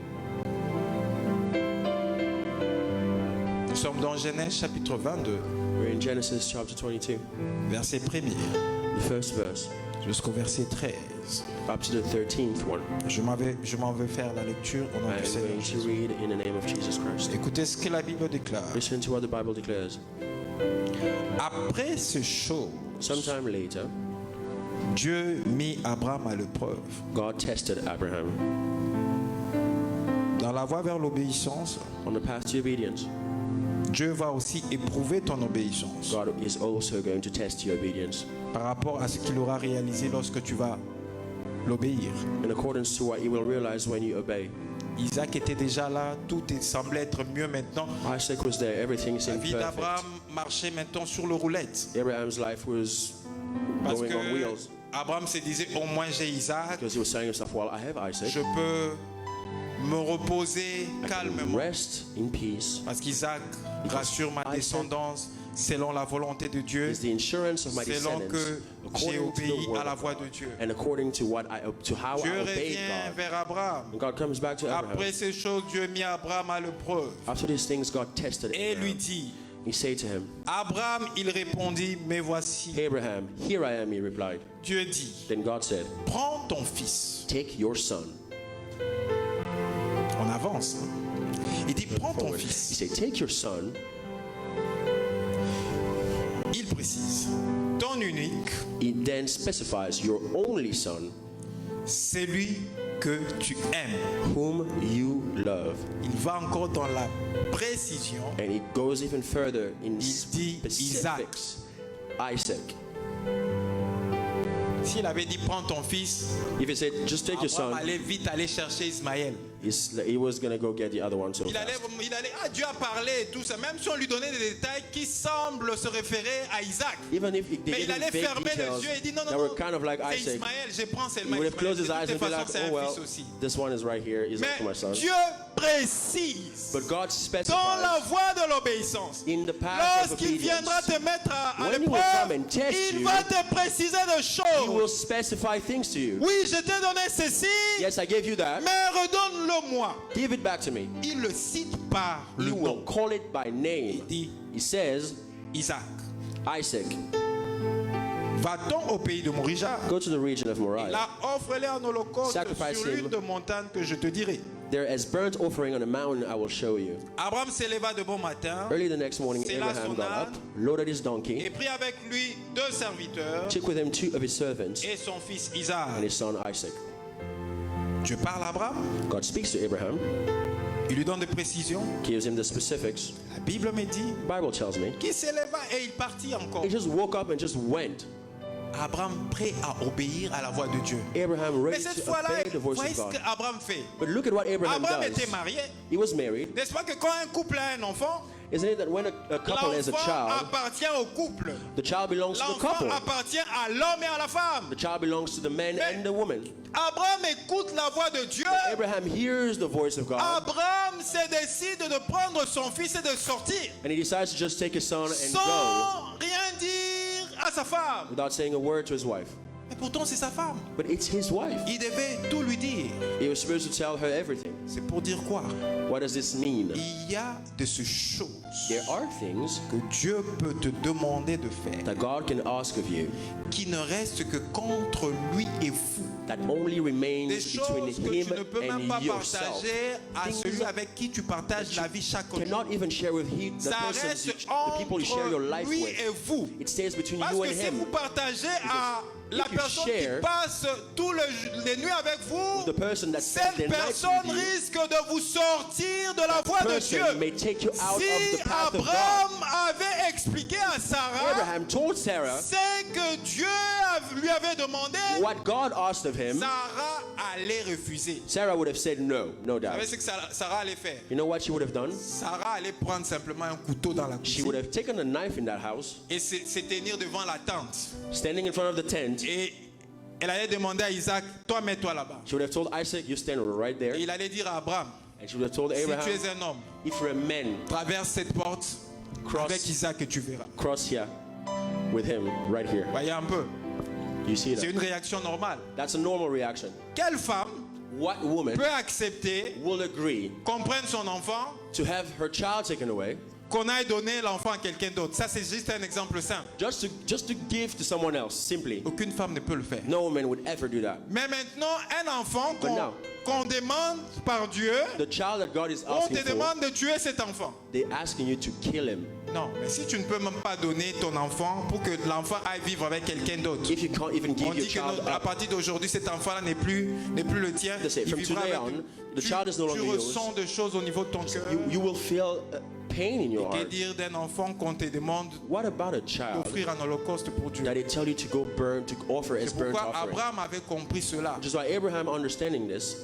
Nous sommes dans Genèse, chapitre 22, We're in Genesis chapter 22, verset 1er the first verse, jusqu'au verset 13. up to the 13th one. Je m'en vais faire la lecture au nom I du am Seigneur going to Jésus. read in the name of Jesus Christ. Écoutez ce que la Bible déclare. Listen to what the Bible declares. Après ces choses, Sometime later, Dieu mit Abraham à l'épreuve. God tested Abraham Dans la voie vers l'obéissance, on the path to obedience. Dieu va aussi éprouver ton obéissance God is also going to test your obedience par rapport à ce qu'il aura réalisé lorsque tu vas l'obéir. in accordance to what you will realize when you obey. Isaac était déjà là, tout semblait être mieux maintenant. Isaac was there, everything La seemed vie perfect. d'Abraham marchait maintenant sur le roulette. Abraham's life was Parce going on que wheels Abraham se disait, au moins j'ai Isaac, because he was saying to himself, well, I have Isaac. je peux me reposer calmement. Rest in peace. Parce qu'Isaac rassure ma descendance selon la volonté de Dieu, Is the insurance of my selon descendants que j'ai according to obéi the word à la of voix God de Dieu. and according to how Dieu I obeyed revient God. vers Abraham. And God comes back to Abraham. Après ces choses, Dieu mit Abraham à l'épreuve After these things, God tested et lui Abraham. dit, He said to him, Abraham, il répondit, mais voici. Abraham, here I am, he replied. Dieu dit, Then God said, prends ton fils. take your son. On avance. Il dit, prends ton Forward. He fils. said, take your son. Il précise, ton unique, He then specifies your only son, celui que tu aimes. whom you love. Il va encore dans la précision. And he goes even further in Il dit specifics. Isaac. S'il avait dit, prends ton fils, If he said, just take your Abraham son, allait vite aller chercher Ismaël. he was going to go get the other one so Il allait, fast. Dieu a parlé et tout ça, même si on lui donnait des détails qui semblent se référer à Isaac. Even if they Mais il gave him allait vague fermer les details yeux et dit non, that non, were non, kind of like c'est Isaac, Ismaël, je prends he seulement would have closed his Ismaël. eyes De and toute be façon, like, c'est oh un well, fils aussi. this one is right here, is also my Mais son. Dieu précise But God dans la specifies voie de l'obéissance. in the path of Lorsqu'il viendra obedience, te mettre à when he will come l'épreuve, and test il you, va te préciser de he will choses. specify things to you. Oui, je t'ai donné ceci, Yes, I gave you that. mais redonne-le-moi. Give it back to me. Il le cite par le He will nom. call it by name. Il dit He says, Isaac. Isaac. Va-t-on au pays de Morija? Go to the region of Moriah. Là, offre-les en holocauste Sacrifice sur him. l'une de montagnes que je te dirai. There as burnt offering on a mountain I will show you. Abraham s'éleva de bon matin Early the next morning, C'est là Abraham son got up, âne. loaded his et donkey, prit avec lui 2 serviteurs took with him 2 of his servants et son fils and Isaac. his son Isaac. Dieu parle à Abraham, God speaks to Abraham, il lui donne des précisions. gives him the specifics. La Bible me dit The Bible tells me qu'il s'éleva et il partit encore. he just woke up and just went. Abraham prêt à obéir à la voix de Dieu. Abraham Mais ready cette to fois-là, obey the voice voyez of ce God. qu'Abraham fait. But look at what Abraham Abraham était does. marié. He was married. N'est-ce pas que quand un couple a un enfant, Isn't it that when a couple has a l'enfant child, appartient au couple. the child belongs to the L'enfant couple. appartient à l'homme et à la femme. The child belongs to the man and the woman. Abraham écoute la voix de Dieu. Abraham hears the voice of God Abraham se décide de prendre son fils et de sortir and he decides to just take his son and go sans rien dire à sa femme. without saying a word to his wife. Mais pourtant, c'est sa femme. But it's his wife. Il devait tout lui dire. He was supposed to tell her everything. C'est pour dire quoi? What does this mean? Il y a de ces choses There are things que Dieu peut te demander de faire that God can ask of you qui ne restent que qu'entre lui et vous. that only remains Des between choses que him tu ne peux même pas and yourself. partager à Things celui avec qui tu partages la vie chaque jour. Cannot even share with the Ça person, reste the people you share your entre life lui with. et vous. It stays between Parce you que and si him. vous partagez à la if you personne share qui passe tous les nuits avec vous, The person that spends cette their nights personne with you, risque de vous sortir de la voie de Dieu. person may take you out Si of the path of God. Abraham avait expliqué à Sarah Abraham told Sarah c'est que Dieu lui avait demandé, what God asked of him. Sarah allait refuser. Sarah would have said no, no Vous doubt. savez ce que Sarah allait faire? You know what she would have done? Sarah allait prendre simplement un couteau dans la She would cuisine have taken a knife in that house, et se tenir devant la tente. standing in front of the tent. Et elle allait demander à Isaac, toi mets-toi là-bas. She would have told Isaac, you stand right there. Et il allait dire à Abraham, And she would have told si tu Abraham, es un homme, if you're a man, traverse cette porte Cross. avec Isaac et tu verras. cross here with him, right here. Voyez un peu, You see c'est that? une réaction normale. That's a normal reaction. Quelle femme What woman peut accepter will agree qu'on prenne son enfant, to have her child taken away qu'on aille donner l'enfant à quelqu'un d'autre? Ça, c'est juste un exemple simple. just to give to someone else, simply? Aucune femme ne peut le faire. No woman would ever do that. Mais maintenant, un enfant But now- qu'on demande par Dieu, The child that God is on asking te for, demande de tuer cet enfant. they're asking you to kill him. Non, mais si tu ne peux même pas donner ton enfant pour que l'enfant aille vivre avec quelqu'un d'autre, If you can't even on give your dit que child à up, partir d'aujourd'hui, cet enfant-là n'est plus le tien. They say, Il from vivra today avec on, the child is no tu longer yours. ressens des choses au niveau de ton cœur. you will feel pain in your Que heart. dire d'un enfant qu'on te demande What about a child d'offrir un holocauste pour Dieu? that they tell you to go burn, to offer as C'est burnt pourquoi offering? Abraham avait compris cela. Which is why Abraham, understanding this,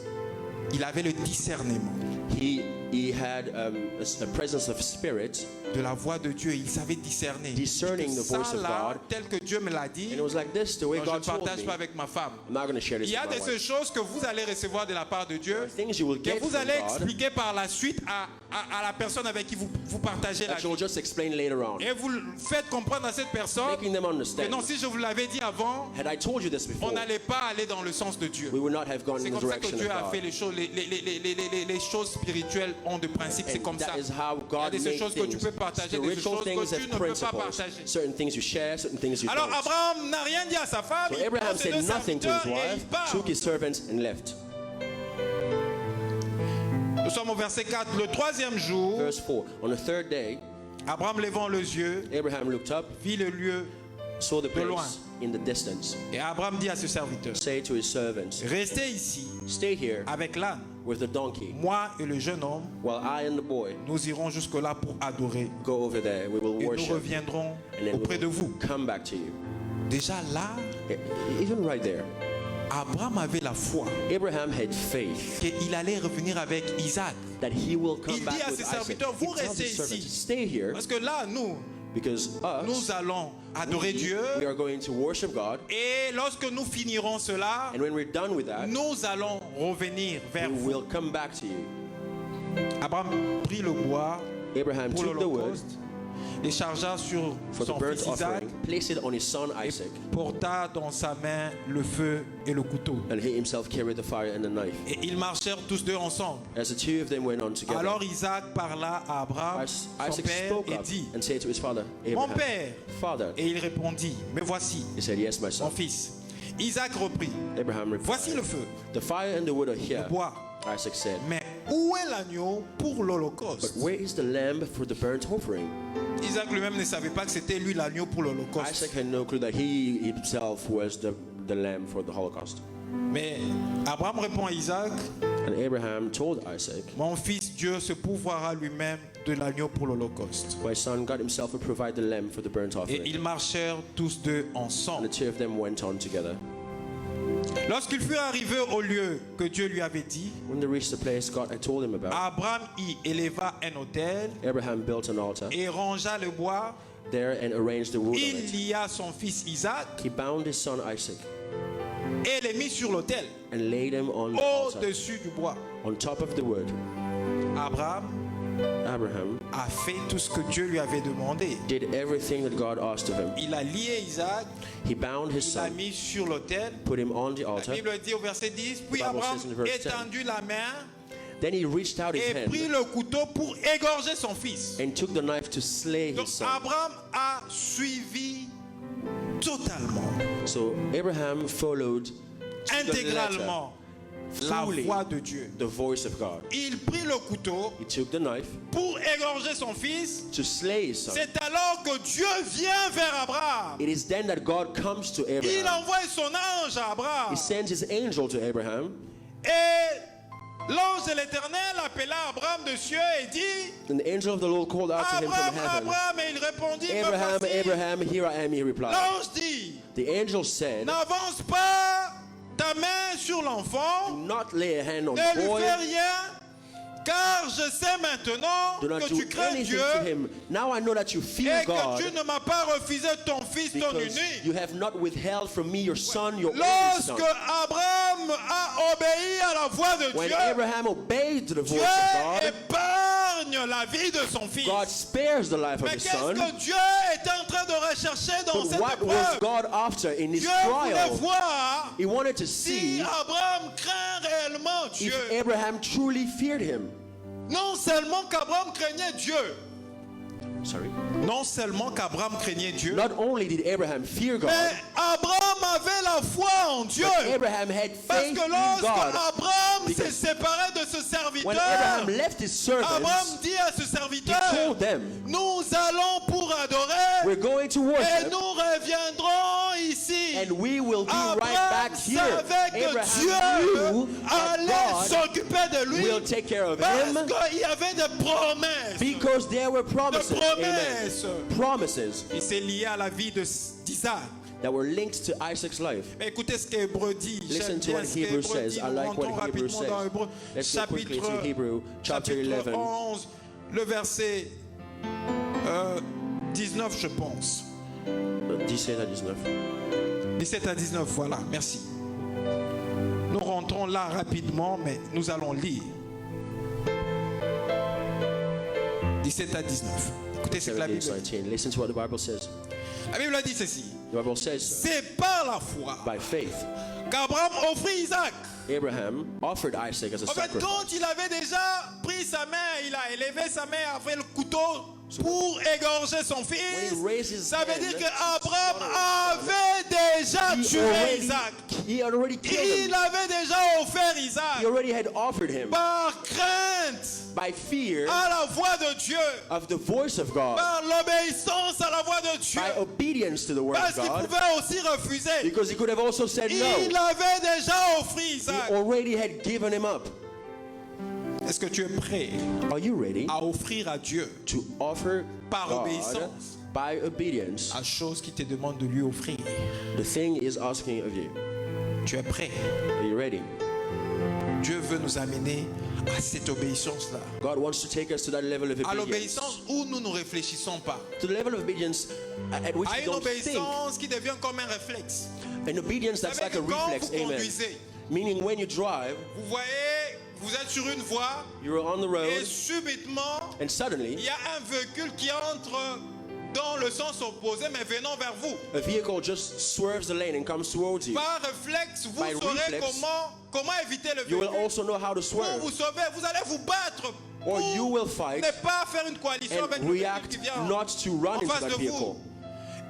Il avait le discernement he had a presence of spirit, de la voix de Dieu. Il savait discerner. Discerning the voice Ça of là, God. tel que Dieu me l'a dit, and it was like this, the way non, je ne God told partage me. pas avec ma femme. I'm not going to share this Il y a with de my ces wife. choses que vous allez recevoir de la part de Dieu, Things you will que get vous from allez God expliquer par la suite à la personne avec qui vous partagez la that vie. you will just explain later on, Et vous le faites comprendre à cette personne making them que understand. non, si je vous l'avais dit avant, Had I told you this on before, n'allait pas aller dans le sens de Dieu. we would not have gone C'est in the comme ça que direction Dieu of a fait God. les choses. Les choses spirituelles ont de principes. C'est And comme ça. that is how Il y a God des makes choses que tu things. peux partager, des Spiritual choses things que tu have ne peux pas principles. partager. Certain things you share, certain things you Alors don't. Abraham n'a rien dit à sa femme. So Il Abraham prend ses said deux nothing to his serviteurs et il wife, part. took his servants and left. Nous sommes au verset 4. Le troisième jour, Verse 4. On the third day, Abraham levant les yeux, Abraham looked up, vit le lieu saw the loin. place in the distance. et Abraham dit à ses serviteurs, Say to his servants, restez ici stay here avec l'âne. with the donkey, Moi et le jeune homme, while I and the boy nous irons jusque-là pour adorer. go over there. We will Et nous worship, reviendrons and then auprès we de will vous. come back to you. Déjà là, Even right there, Abraham avait la foi Abraham had faith qu'il allait revenir avec Isaac. that he will come Il dit back à with ses Isaac. serviteurs, He vous tells restez his servants, ici. stay here, Parce que là, nous because us, allons adorer Dieu. we are going to worship God, Et lorsque nous finirons cela, and when we're done with that, nous allons revenir vers we vous. will come back to you. Abraham prit le bois Abraham pour took the wood l'Holocauste les chargea sur for the son burnt fils Isaac, offering, placed it on his son Isaac, porta dans sa main le feu et le couteau. and he himself carried the fire and the knife. Et ils marchèrent tous deux ensemble. As the two of them went on together, Alors Isaac parla à Abraham, son Isaac père, spoke et up dit, and said to his father, mon Abraham, père. Father. Et il répondit, me voici, He said, Yes, my mon son. fils. Isaac reprit, Abraham voici le replied, feu, The fire and the wood are le here. bois. Isaac said, Mais où est l'agneau pour But l'Holocauste? where is the lamb for the burnt offering? Isaac lui-même ne savait pas que c'était lui l'agneau pour l'Holocauste. Isaac had no clue that he himself was the lamb for the Holocaust. Mais Abraham répond à Isaac, And Abraham told Isaac, mon fils, Dieu se pourvoira lui-même de l'agneau pour l'Holocauste. My son, God himself will provide the lamb for the burnt Et offering. ils marchèrent tous deux And ensemble. the two of them went on together. Lorsqu'ils furent arrivés au lieu que Dieu lui avait dit, When they reached the place God had told him about, Abraham y éleva un autel Abraham built an altar et rangea le bois. there and arranged the wood on Il it. lia son fils Isaac He bound his son Isaac et les mit sur l'autel, and laid him on the altar, au-dessus du bois. on top of the wood. Abraham Abraham a fait tout ce que Dieu lui avait demandé. did everything that God asked of him. Il a lié Isaac, He bound his il l'a son, mis sur l'autel. put him on the La altar. Bible dit au verset 10, puis The Bible Abraham says in verse 10, étendit la main Then he reached out his et prit hand le couteau pour égorger son fils. and took the knife to slay Donc his son. Abraham a suivi totalement, So Abraham followed to the letter intégralement la fully voix de Dieu. the voice of God. Il prit le couteau He took the knife pour égorger son fils. to slay his son. C'est alors que Dieu vient vers Abraham. It is then that God comes to Il Abraham. envoie son ange à Abraham. He sends his angel to Abraham, Et l'ange de l'Éternel appela Abraham de cieux et dit, and the angel of the Lord called out to him Abraham, from heaven. Abraham, et il répondit, me Abraham, voici. Abraham, here I am, he replied. L'ange dit, The angel said, n'avance pas ta main sur Do l'enfant, not lay a hand on ne the lui boy. fais rien, car je sais maintenant Do not que do tu crains anything Dieu to him. Now I know that you fear et que God, tu ne m'as pas refusé ton fils, ton because unique. you have not withheld from me your son, your only Lorsque son. Abraham a obéi à la voix de When Dieu, Abraham obeyed to the voice Dieu of God, épargne la vie de son fils. God spares the life of Mais his qu'est-ce son. que Dieu est en train de rechercher dans But cette what was épreuve? God after in this Dieu voulait trial? voir He wanted to si see Abraham craint réellement Dieu. if Abraham truly feared him. Non seulement qu'Abraham craignait Dieu, Sorry. non seulement qu'Abraham craignait Dieu, Not only did Abraham fear God, mais Abraham avait la foi en Dieu. but Abraham had Parce faith que in lorsque God. Abraham s'est Because séparé de ce When serviteur, Abraham left his servants, Abraham dit à ce he serviteur, told them, nous allons pour adorer We're going to et worship, nous reviendrons ici. and we will be right Abraham back here. savait que Abraham Dieu knew that allait God s'occuper de lui will take care of parce him qu'il y avait des promesses. because there were promises. De promesses. Amen. Promises Il s'est lié à la vie d'Isaac. that were linked to Isaac's life. Mais écoutez ce qu'Hébreu dit. Listen J'aime to bien what ce Hebrew qu'Hébreu says. dit. I Nous like what rentrons Hebrew rapidement dans says. Hébreu. Let's go quickly to Hebrew, chapter chapitre 11. 11, le verset 19, je pense. 17 à 19. 17 à 19, voilà, merci. Nous rentrons là rapidement, mais nous allons lire. 17 à 19. Écoutez ce que la Bible 17, dit. 19. Listen to what the Bible says. La Bible dit ceci. The Bible says, C'est par la foi by faith, qu'Abraham offrit Isaac. Abraham offered Isaac as a En fait, sacrifice. quand il avait déjà pris sa main, il a élevé sa main avec le couteau pour égorger son When he fils. raised his Ça veut hand, dire qu'Abraham avait déjà tué Isaac. he had already killed Il him. avait déjà offert Isaac He already had offered him par crainte by fear à la voix de Dieu, of the voice of God, par l'obéissance à la voix de Dieu, by obedience to the word parce of qu'il God, pouvait aussi refuser. because he could have also said Il no. avait déjà offert He Isaac. already had given him up. Est-ce que tu es prêt Are you ready à offrir à Dieu to offer par God obéissance by obedience la chose qui te demande de lui offrir? the thing he is asking of you? Tu es prêt? Are you ready? Dieu veut nous amener à cette obéissance-là. God wants to take us to that level of À obedience. l'obéissance où nous ne réfléchissons pas. To the level of obedience at which À we une don't think. obéissance qui devient comme un réflexe. An obedience that's Vous like a savez que quand reflex. vous Amen. conduisez, Meaning when you drive, vous voyez Vous êtes sur une voie You're on the road, et subitement, and suddenly, il y a un véhicule qui entre dans le sens opposé mais venant vers vous. a vehicle just swerves the lane and comes towards you. Par réflexe, vous By saurez reflex, comment éviter le You will véhicule. also know how to Pour swerve. vous sauver, vous allez vous battre. Or pour you will fight ne pas faire une coalition avec and le véhicule react qui vient not to run en into face that de vehicle. vous.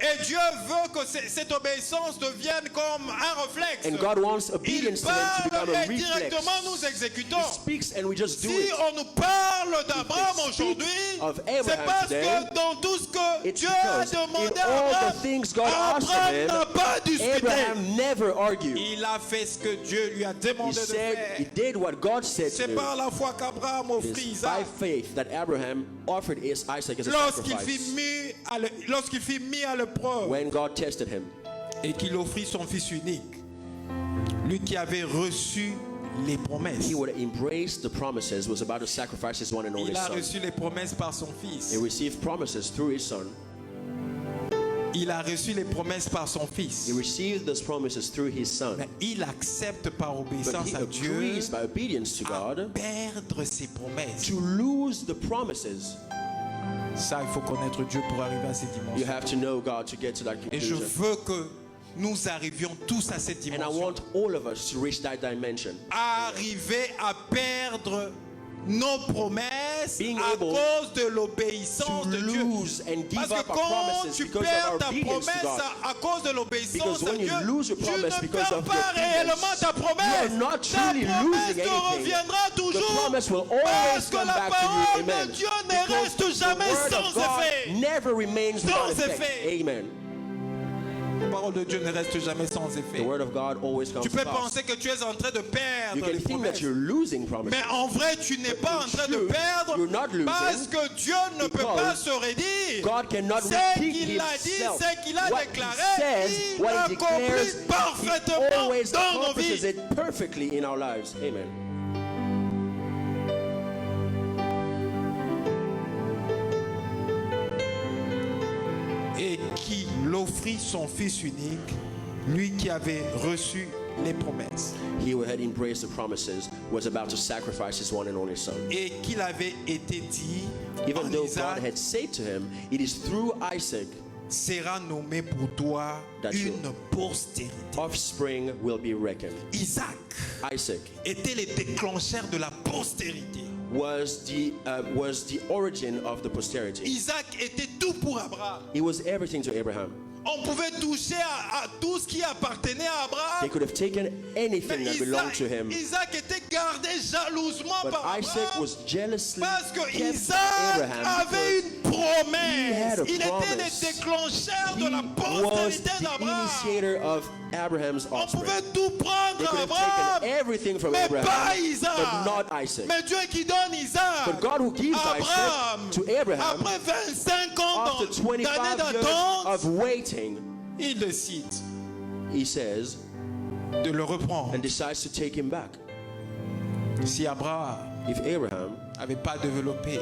Et Dieu veut que cette obéissance devienne comme un réflexe. And God wants Il obedience to them to parle become a et directement nous reflex. exécutons. He speaks and we just do Si it. on nous parle d'Abraham If they speak aujourd'hui, of c'est Abraham parce today, que dans tout ce que it's Dieu a because demandé in à all Abraham, the things God asked of Abraham him, n'a pas discuté. Abraham never argued. Il a fait ce que Dieu lui a He demandé de said, he faire. did what God said to C'est do. par la foi qu'Abraham offrit It is by Isaac. faith that Abraham offered Isaac as a Lorsqu'il sacrifice fut mis à l'épreuve when God tested him. et qu'il offrit son fils unique, lui qui avait reçu les promesses. He would embrace the promises, was about to sacrifice his one and only Il a son. reçu les promesses par son fils. He received promises through his son. Il a reçu les promesses par son fils. He received those promises through his son. Mais il accepte par But obéissance he à Dieu agrees by obedience to à God perdre ses promesses. to lose the promises. Ça, il faut connaître Dieu pour arriver à ces You dimensions. have to know God to get to that Et je conclusion. veux que nous arrivions tous à cette And I dimension. want all of us to reach that dimension. Arriver à perdre nos promesses Being à able cause de l'obéissance To de Dieu. lose and give Parce que up our quand promises tu because of perds our ta obedience to promesse God. à cause de l'obéissance Because à when you Dieu, lose your tu promise ne because perds of pas your réellement obedience, ta promesse. you are not Ta truly promesse losing te anything. reviendra The toujours. promise will Parce always que come la back to you. parole Amen. de Dieu ne Because reste the jamais word sans of God effet. never remains without Sans effect. effet. Amen. La parole de Dieu ne reste jamais sans The effet. word of God always comes Tu to peux pass. penser que tu es en train de You perdre can les think that promesses. you're losing promises. Mais en vrai, tu n'es pas en train de truth, perdre you're not losing parce que Dieu ne peut because pas se redire. God cannot Ce repeat qu'il a dit, himself. ce qu'il a What he déclaré, says, il what he accomplit declares, he parfaitement always dans nos accomplishes vies. it perfectly in our lives. Amen. Et qu'il offrit son fils unique, lui qui avait reçu les promesses, He who had embraced the promises was about to sacrifice his one and only son. et qu'il avait été dit Even en though God Isaac, had said to him, it is through Isaac sera nommé pour toi That une postérité. offspring will be reckoned. Isaac Isaac était le déclencheur de la postérité. was the origin of the posterity. Isaac était tout pour Abraham. He was everything to Abraham. On pouvait toucher à tout ce qui appartenait à They Abraham. could have taken anything that belonged to him. Isaac était gardé jalousement But par Isaac Abraham. was jealously Parce que kept Isaac by Abraham avait because une promesse. had a Il était promise. le déclencheur de la he was postérité the d'Abraham. initiator of Abraham's On offspring. pouvait tout They prendre could à have taken Abraham, everything from mais Abraham, pas Isaac. but not Isaac. Mais Dieu qui donne Isaac But God who gives Abraham, Isaac to Abraham, après 25 ans after d'années 25 years d'attente, of waiting, il décide he says, de le reprendre. and decides to take him back. Si Abraham If Abraham n'avait pas développé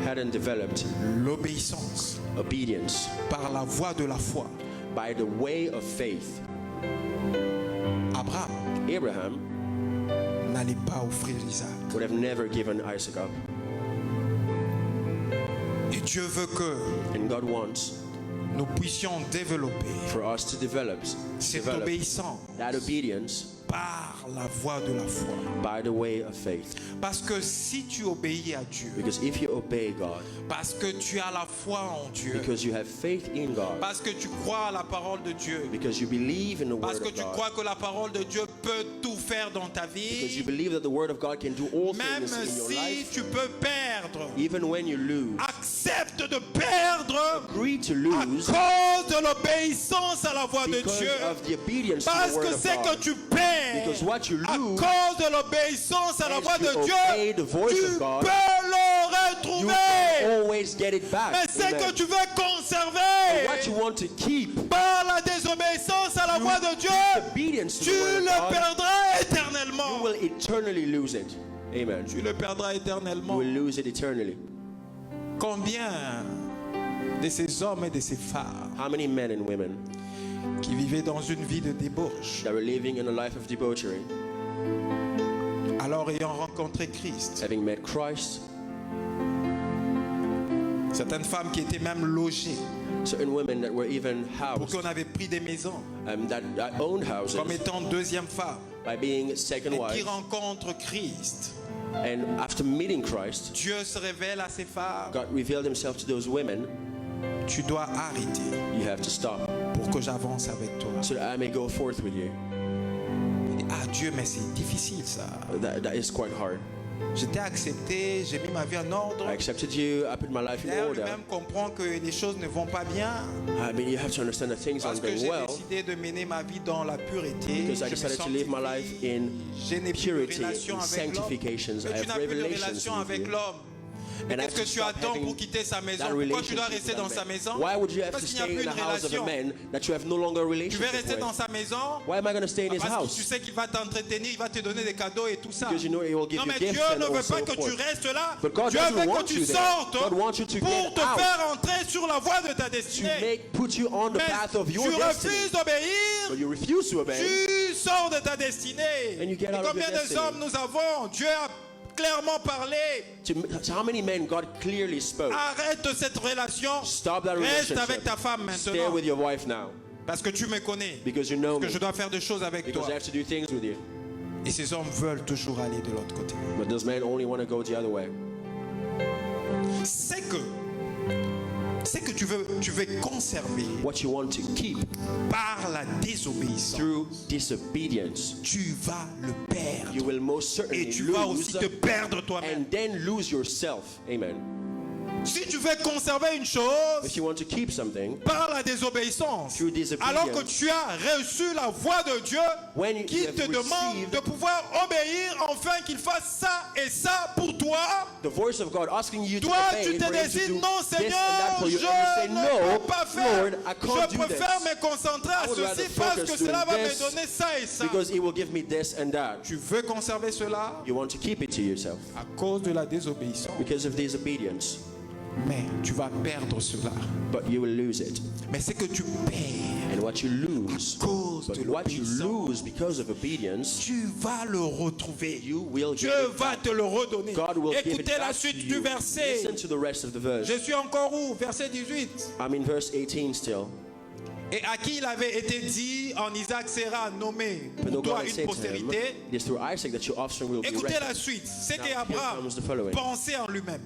hadn't developed l'obéissance obedience par la voie de la foi, by the way of faith, Abraham Abraham n'allait pas offrir Isaac. would have never given Isaac up. Et Dieu veut que And God wants nous puissions développer for us to develop cette obéissance that obedience par la voie de la foi. by the way of faith. Parce que si tu obéis à Dieu, Because if you obey God, parce que tu as la foi en Dieu, because you have faith in God, parce que tu crois à la parole de Dieu, because you believe in the parce Word que of tu God, crois que la parole de Dieu peut tout faire dans ta because you vie, believe that the Word of God can do all même things in your si life, tu peux perdre, even when you lose, accepte de perdre agree to à lose cause de l'obéissance à la voix de because Dieu. of the obedience to Parce the Word que of c'est que God. tu perds Because what you à lose, cause de l'obéissance à la as voix you de obey the Dieu, voice tu of God, peux le you retrouver. can always get it back. Mais c'est Amen. que tu veux But conserver what you want to keep, par la désobéissance à la voix de Dieu, obedience to tu the Word le of God, perdras you éternellement. will eternally lose it. Amen. Tu le perdras You éternellement. will lose it eternally. Combien de ces hommes et de ces femmes How many men and women qui vivaient dans une vie de débauche, that were living in a life of debauchery, Alors, ayant rencontré Christ, having met Christ, certaines femmes qui étaient même logées, certain women that were even pour housed, qu'on avait pris des maisons, that owned houses, comme étant deuxième femme, by being second et qui wives, rencontrent Christ, and after meeting Christ, Dieu se révèle à ces femmes. God revealed himself to those women. Tu dois arrêter You have to stop pour que j'avance avec toi. so that I may go forth with you. Ah Dieu, mais c'est difficile ça. That is quite hard. Je t'ai accepté, j'ai mis ma vie en ordre. I accepted you, I put my life in D'ailleurs, order. lui-même comprend que les choses ne vont pas bien I mean, you have to understand that things parce aren't que going j'ai well décidé de mener ma vie dans la pureté. because I Je me decided to live my life sanctifie. in Je n'ai plus de purity, relation in avec l'homme. sanctifications. I Mais tu have n'as plus de revelations relation with avec you. l'homme. Mais And I qu'est-ce have que to tu stop attends having pour quitter sa maison? that Pourquoi tu dois relationship rester with dans that sa man. maison? Why would you have Parce to qu'il n'y a stay plus in une the house of a relation. man that you have no longer a Tu relationship veux rester with? dans sa maison Why am I going to stay in his parce que tu house? sais qu'il va t'entretenir, il va te donner des cadeaux et tout ça. Because you know he will give Non you mais gifts Dieu and ne veut also pas que tu forth. restes là. But God Dieu doesn't veut que want tu you there. sortes God wants you to pour get te out. faire entrer sur la voie de ta To destinée. put you on the Mais path of tu your destiny. refuses d'obéir. But you refuse to obey. Tu sors de ta destinée. And you get Et out of combien your de destiny. hommes nous avons? Dieu a clairement parlé. To how many men God clearly spoke? Arrête cette relation. Stop that Reste relationship. avec ta femme Stay maintenant. with your wife now. Parce que tu me connais. Because you know Que me. je dois faire des choses avec Because toi. I have to do things with you. Et ces hommes veulent toujours aller de l'autre côté. But those men only want to go the other way. C'est que tu veux conserver What you want to keep par la désobéissance. through disobedience, Tu vas le perdre. you will most certainly Et tu vas lose aussi te perdre toi-même. and then lose yourself. Amen. Si tu veux conserver une chose If you want to keep something par la désobéissance, through disobedience, alors que tu as reçu la voix de Dieu when you qui have te demande received de pouvoir obéir afin qu'il fasse ça et ça pour toi, the voice of God asking you to toi obey tu te for him to décides, do non this and that Seigneur, for you, je and you ne say peux pas faire, Lord, I can't je do préfère this me concentrer à I would rather ceci parce focus que cela va doing me this donner ça et ça. because it will give me this and that. Tu veux conserver cela You want to keep it to yourself à cause de la désobéissance, because of disobedience, mais tu vas perdre cela. but you will lose it. Mais c'est que tu perds And what you lose, cause but de what you l'obéissance. lose because of obedience, Tu vas le retrouver. you will Dieu get it va back. te le redonner. God will give it Écoutez la back to suite du you. verset. Listen to the rest of the verse. Je suis encore où? Verset 18. I'm in verse 18 still. Et à qui il avait été dit, en Isaac sera nommé But pour no toi God had une said to him, postérité. it is through Isaac that your offspring will be Écoutez reckoned. la suite. C'est Now, here qu'Abraham comes the following. pensait en lui-même.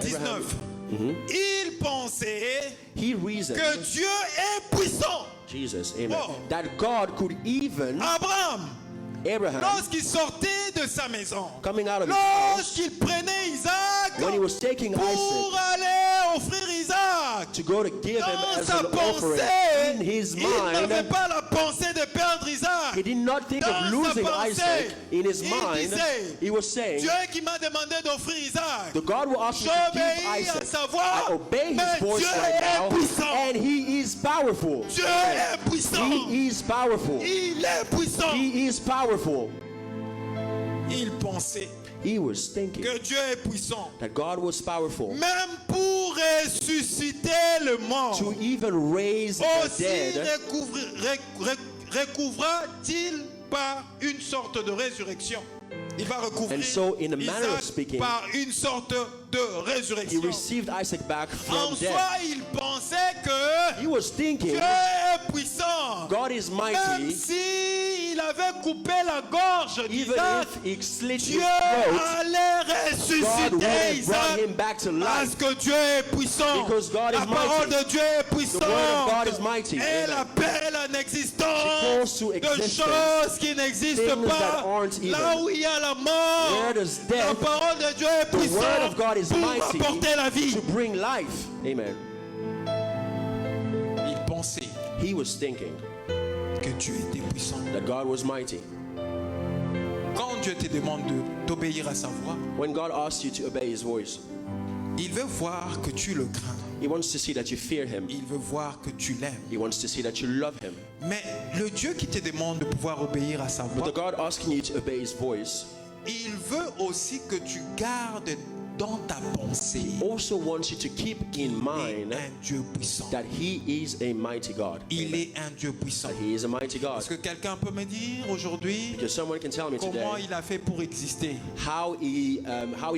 19. Abraham, Il pensait He reasoned, que Dieu est puissant. Jesus, amen, Oh. that God could even, Abraham, Abraham, lorsqu'il sortait de sa maison, coming out of his house, lorsqu'il prenait Isaac when he was taking pour Isaac aller offrir Isaac, to go to give him dans as sa an offering, pensée, in his il n'avait mind, pas la pensée de perdre Isaac. he did not think Dans of sa losing pensée, Isaac. In his il mind, disait, he was saying, Dieu qui m'a demandé d'offrir Isaac, the God will ask me to give j'obéis à Isaac. sa I voix, obey mais his voice Dieu right est now, puissant. and he is powerful. Dieu est puissant. He is powerful. Il est puissant. He is powerful. Il pensait He was thinking que Dieu est puissant, that God was powerful même pour ressusciter le mort. to even raise the Aussi dead. recouvra-t-il par une sorte de résurrection. Il va recouvrir And so, in a manner of Isaac speaking, par une sorte de He résurrection. received Isaac back En from soi, death. il pensait que He was thinking Dieu est puissant. God is Même mighty, si il avait coupé la gorge even d'Isaac, if he slit his Dieu throat, allait God would ressusciter have brought Isaac. him back to Parce life. que Dieu est puissant. Because God is La parole mighty. de Dieu est puissante. The word of God is mighty. Elle Amen. appelle en She existence calls to de existence choses qui n'existent things pas. that aren't even. Là où il y a la mort, Where there's la death, parole de Dieu est the word puissante of God is pour mighty apporter la vie. to bring life. Amen. Il pensait He was thinking que Dieu était puissant. that God was mighty. Quand Dieu te demande d'obéir à sa voix, When God asks you to obey His voice, il veut voir que tu le crains. He wants to see that you fear Him. Il veut voir que tu l'aimes. He wants to see that you love Him. Mais le Dieu qui te demande de pouvoir obéir à sa But voix, the God asking you to obey His voice, il veut aussi que tu gardes dans ta pensée, also wants you to keep in il est mind un Dieu puissant. that He is a mighty God. Il Amen. est un Dieu puissant. That He is a mighty God. Est-ce que quelqu'un peut me dire aujourd'hui Because someone can tell me comment today il a fait pour exister? how he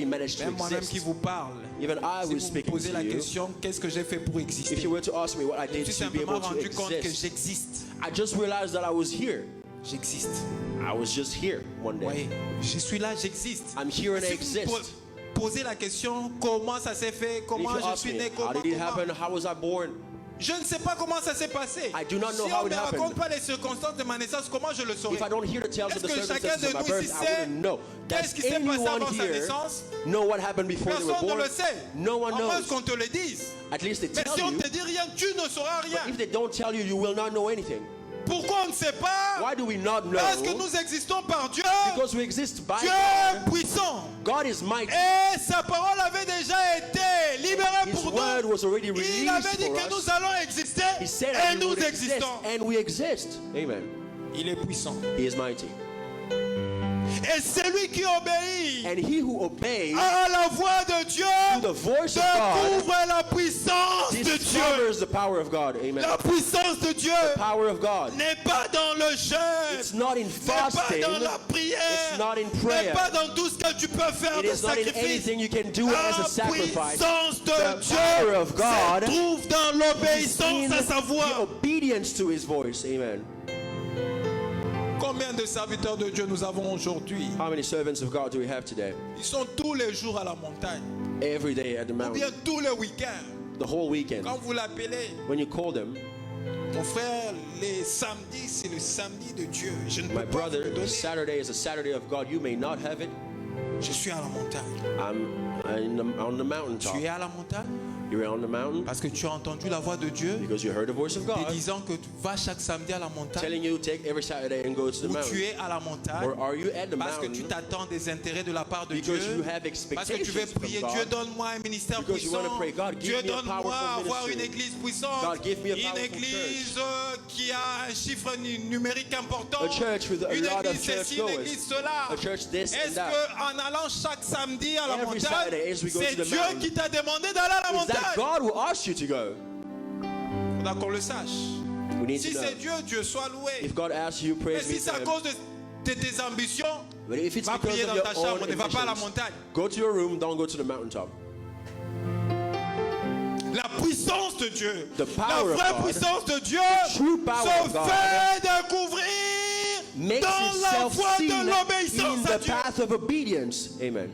managed to Même moi-même qui exist. vous parle. Even I Si was vous me speaking posez la to you. question, qu'est-ce que j'ai fait pour If exister? you were to ask me what I Je did me suis to be simplement able to rendu compte que exist, j'existe. I just realized that I was here. J'existe. I was just here one day. Oui, je suis là, j'existe. I'm here and I Si vous me exist. posez la question, comment ça s'est fait? If Comment you je ask suis me, né? how Comment, did it happen? comment? How was I born? Je ne sais pas comment ça s'est passé. I do not know Si how on it ne me raconte happened. pas les circonstances de ma naissance, comment je le saurais? If I don't hear the tales of Est-ce the que chacun circumstances de of my nous birth, ici I sait wouldn't know. qu'est-ce Does qui s'est passé anyone avant sa here naissance? know what happened before they were Personne ne born? le sait. No one À moins knows. qu'on te le dise. At least they Mais tell si on you. te dit rien, tu ne sauras But rien. if they don't tell you, you will not know anything. Pourquoi on ne sait pas? Why do we not know? Parce que nous existons par Dieu. Because we exist by Dieu est God. puissant. God is mighty. Et sa parole avait déjà été libérée His pour word nous. was already Il released avait dit for que nous us. allons exister He said et that we nous would exist, existons. and we exist. Amen. Il est puissant. He is mighty. Et celui qui obéit And he who obeys à la voix de Dieu to the voice of God découvre la puissance de Dieu. discovers the power of God. Amen. La puissance de Dieu Power of God. n'est pas dans le jeûne, It's not in n'est pas fasting. dans la prière, It's not in n'est prayer. pas dans tout ce que tu peux faire It de is not in sacrifice. anything you can do as a La sacrifice. puissance de The Dieu power of God se trouve dans In l'obéissance à sa the voix. obedience to his voice. Amen. Combien de serviteurs de Dieu nous avons aujourd'hui? How many servants of God do we have today? Ils sont tous les jours à la montagne, Every day at the ou bien mountain. tous les week-ends. The whole weekend. Quand vous l'appelez, When you call them, mon frère, les samedis, c'est le samedi de Dieu. Je ne my peux pas vous brother, le donner. Saturday is a Saturday of God. You may not have it. Je suis à la montagne. I'm on the mountaintop. Tu es à la montagne You're on the mountain parce que tu as entendu la voix de Dieu because you heard the voice of te God disant que tu vas chaque samedi à la montagne, telling you take every Saturday and go to the ou tu mountain. es à la montagne Or are you at the parce que tu mountain t'attends des intérêts de la part de Dieu, because you have parce que tu veux expectations prier, from Dieu God? donne-moi un ministère Because you puissant, want to pray, God, give Dieu me a donne-moi powerful avoir une ministry. église puissante, God, give me a une powerful église qui a un chiffre numérique important, A church with a une lot of église ceci, une churchgoers. église cela. A church this and Est-ce that. qu'en allant chaque samedi à la Every montagne, Saturday as we go c'est to the Dieu mountain, qui t'a demandé d'aller à la Is that montagne? God who asked you to go? Il faudra qu'on le sache. We need Si to know. c'est Dieu, Dieu soit loué. If God asks you, Mais praise si be c'est to à him. cause de tes ambitions, But if it's va because prier of dans your ta own chambre, ne va pas à la ambitions, montagne. go to your room, don't go to the mountaintop. La puissance de Dieu, The la power of vraie God, puissance de Dieu true power se of God fait découvrir Makes dans la itself voie seen de in l'obéissance à the Dieu. path of obedience. Amen.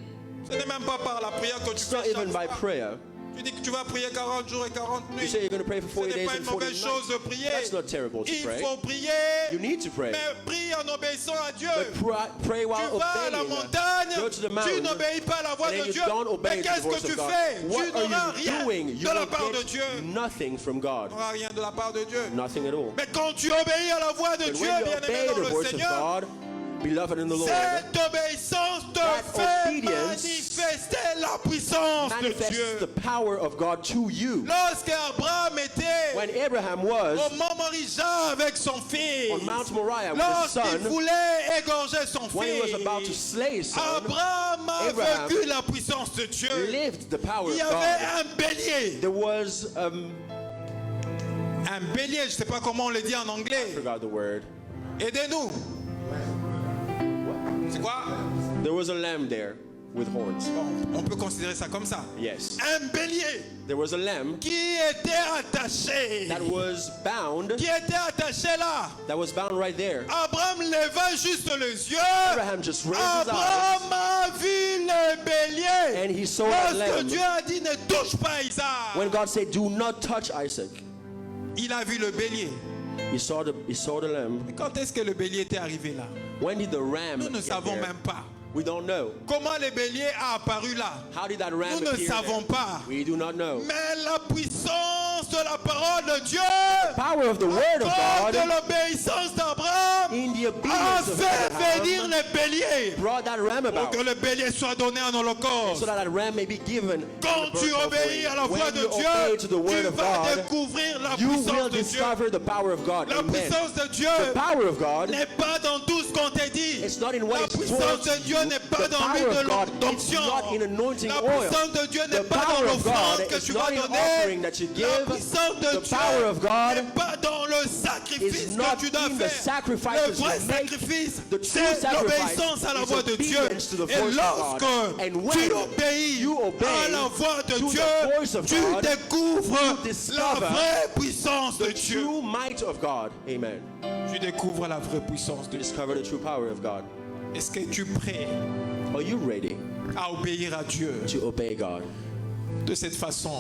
Ce n'est même pas par la prière que tu It's fais not chaque even by soir. prayer. Tu dis que tu vas prier 40 jours et 40 You nuits. say you're going to pray for Ce 40 n'est days pas and une 40 mauvaise chose de nights. prier. That's not terrible to Il pray. faut prier, You need to pray. mais prie en obéissant à Dieu. But pray Tu while vas à la obeying. montagne, Go to the tu mountain. n'obéis pas à la voix And then de you Dieu. don't obey Mais the qu'est-ce voice que tu of God. fais? What Tu are n'auras you rien doing? You de la will part de get Dieu. nothing from God. Tu n'auras rien de la part de Dieu. Nothing at all. Mais quand tu obéis à la voix de And Dieu, when you bien-aimé obey dans the le voice of Seigneur, God, beloved in the Lord, cette obéissance te that fait obedience manifester la puissance de manifests the Dieu. power of God to you. Lorsqu'Abraham était When Abraham was au Mont Moriah avec son fils, on Mount Moriah with his lorsqu'il son, voulait égorger son when he was about to fils, slay his son, Abraham a Abraham vécu la puissance de Dieu. lived the power Il y of avait God. un bélier. There was, Un bélier, je ne sais pas comment on le dit en I anglais. forgot the word. Aidez-nous. C'est quoi? There was a lamb there with horns. Bon, on peut considérer ça comme ça. Yes. Un bélier There was a lamb qui était attaché. that was bound, Qui était attaché là. right there. Abraham leva juste les yeux. Abraham just raised his eyes Abraham a vu le bélier. and he saw that Lorsque lamb. Dieu a dit ne touche pas Isaac, When God said, "Do not touch Isaac," il a vu le bélier. he saw the lamb. Quand est-ce que le bélier était arrivé là? When did the ram Nous ne get savons there? même pas. We don't know. Comment le bélier a apparu là? How did that ram Nous ne appear savons there? pas. We do not know. Mais la puissance de la parole de Dieu, Power of the word of encore de God l'obéissance d'Abraham, in the a obedience of fait Abraham, venir les béliers brought that ram pour about, que le bélier soit donné en so holocauste. that ram may be given. Quand tu obéis à la voix When de you obey to Dieu, the word tu of vas God, découvrir la you will puissance de Dieu. discover the power of God. La Amen. puissance de Dieu The power of God, n'est pas dans tout ce qu'on t'a dit. it's not in what La it's puissance told de Dieu you. n'est pas The dans power l'huile of de God, it's l'onction. not in anointing La oil. puissance de Dieu n'est The pas dans power of God l'offrande que is tu vas not in donner. offering that you La give. puissance de The power of Dieu God n'est pas dans le sacrifice is que not tu dois in the faire. sacrifices Le vrai you make. sacrifice, The true c'est sacrifice l'obéissance à la is voix de Dieu. obedience to the Et voice of lorsque God. And when tu obéis you obey à la voix de to Dieu, the voice of tu God, découvres you la discover vraie puissance de the Dieu. true might of God. Amen. Tu découvres la vraie puissance de You Dieu. discover the true power of God. Est-ce que tu es prêt Are you ready à obéir à Dieu to obey God de cette façon?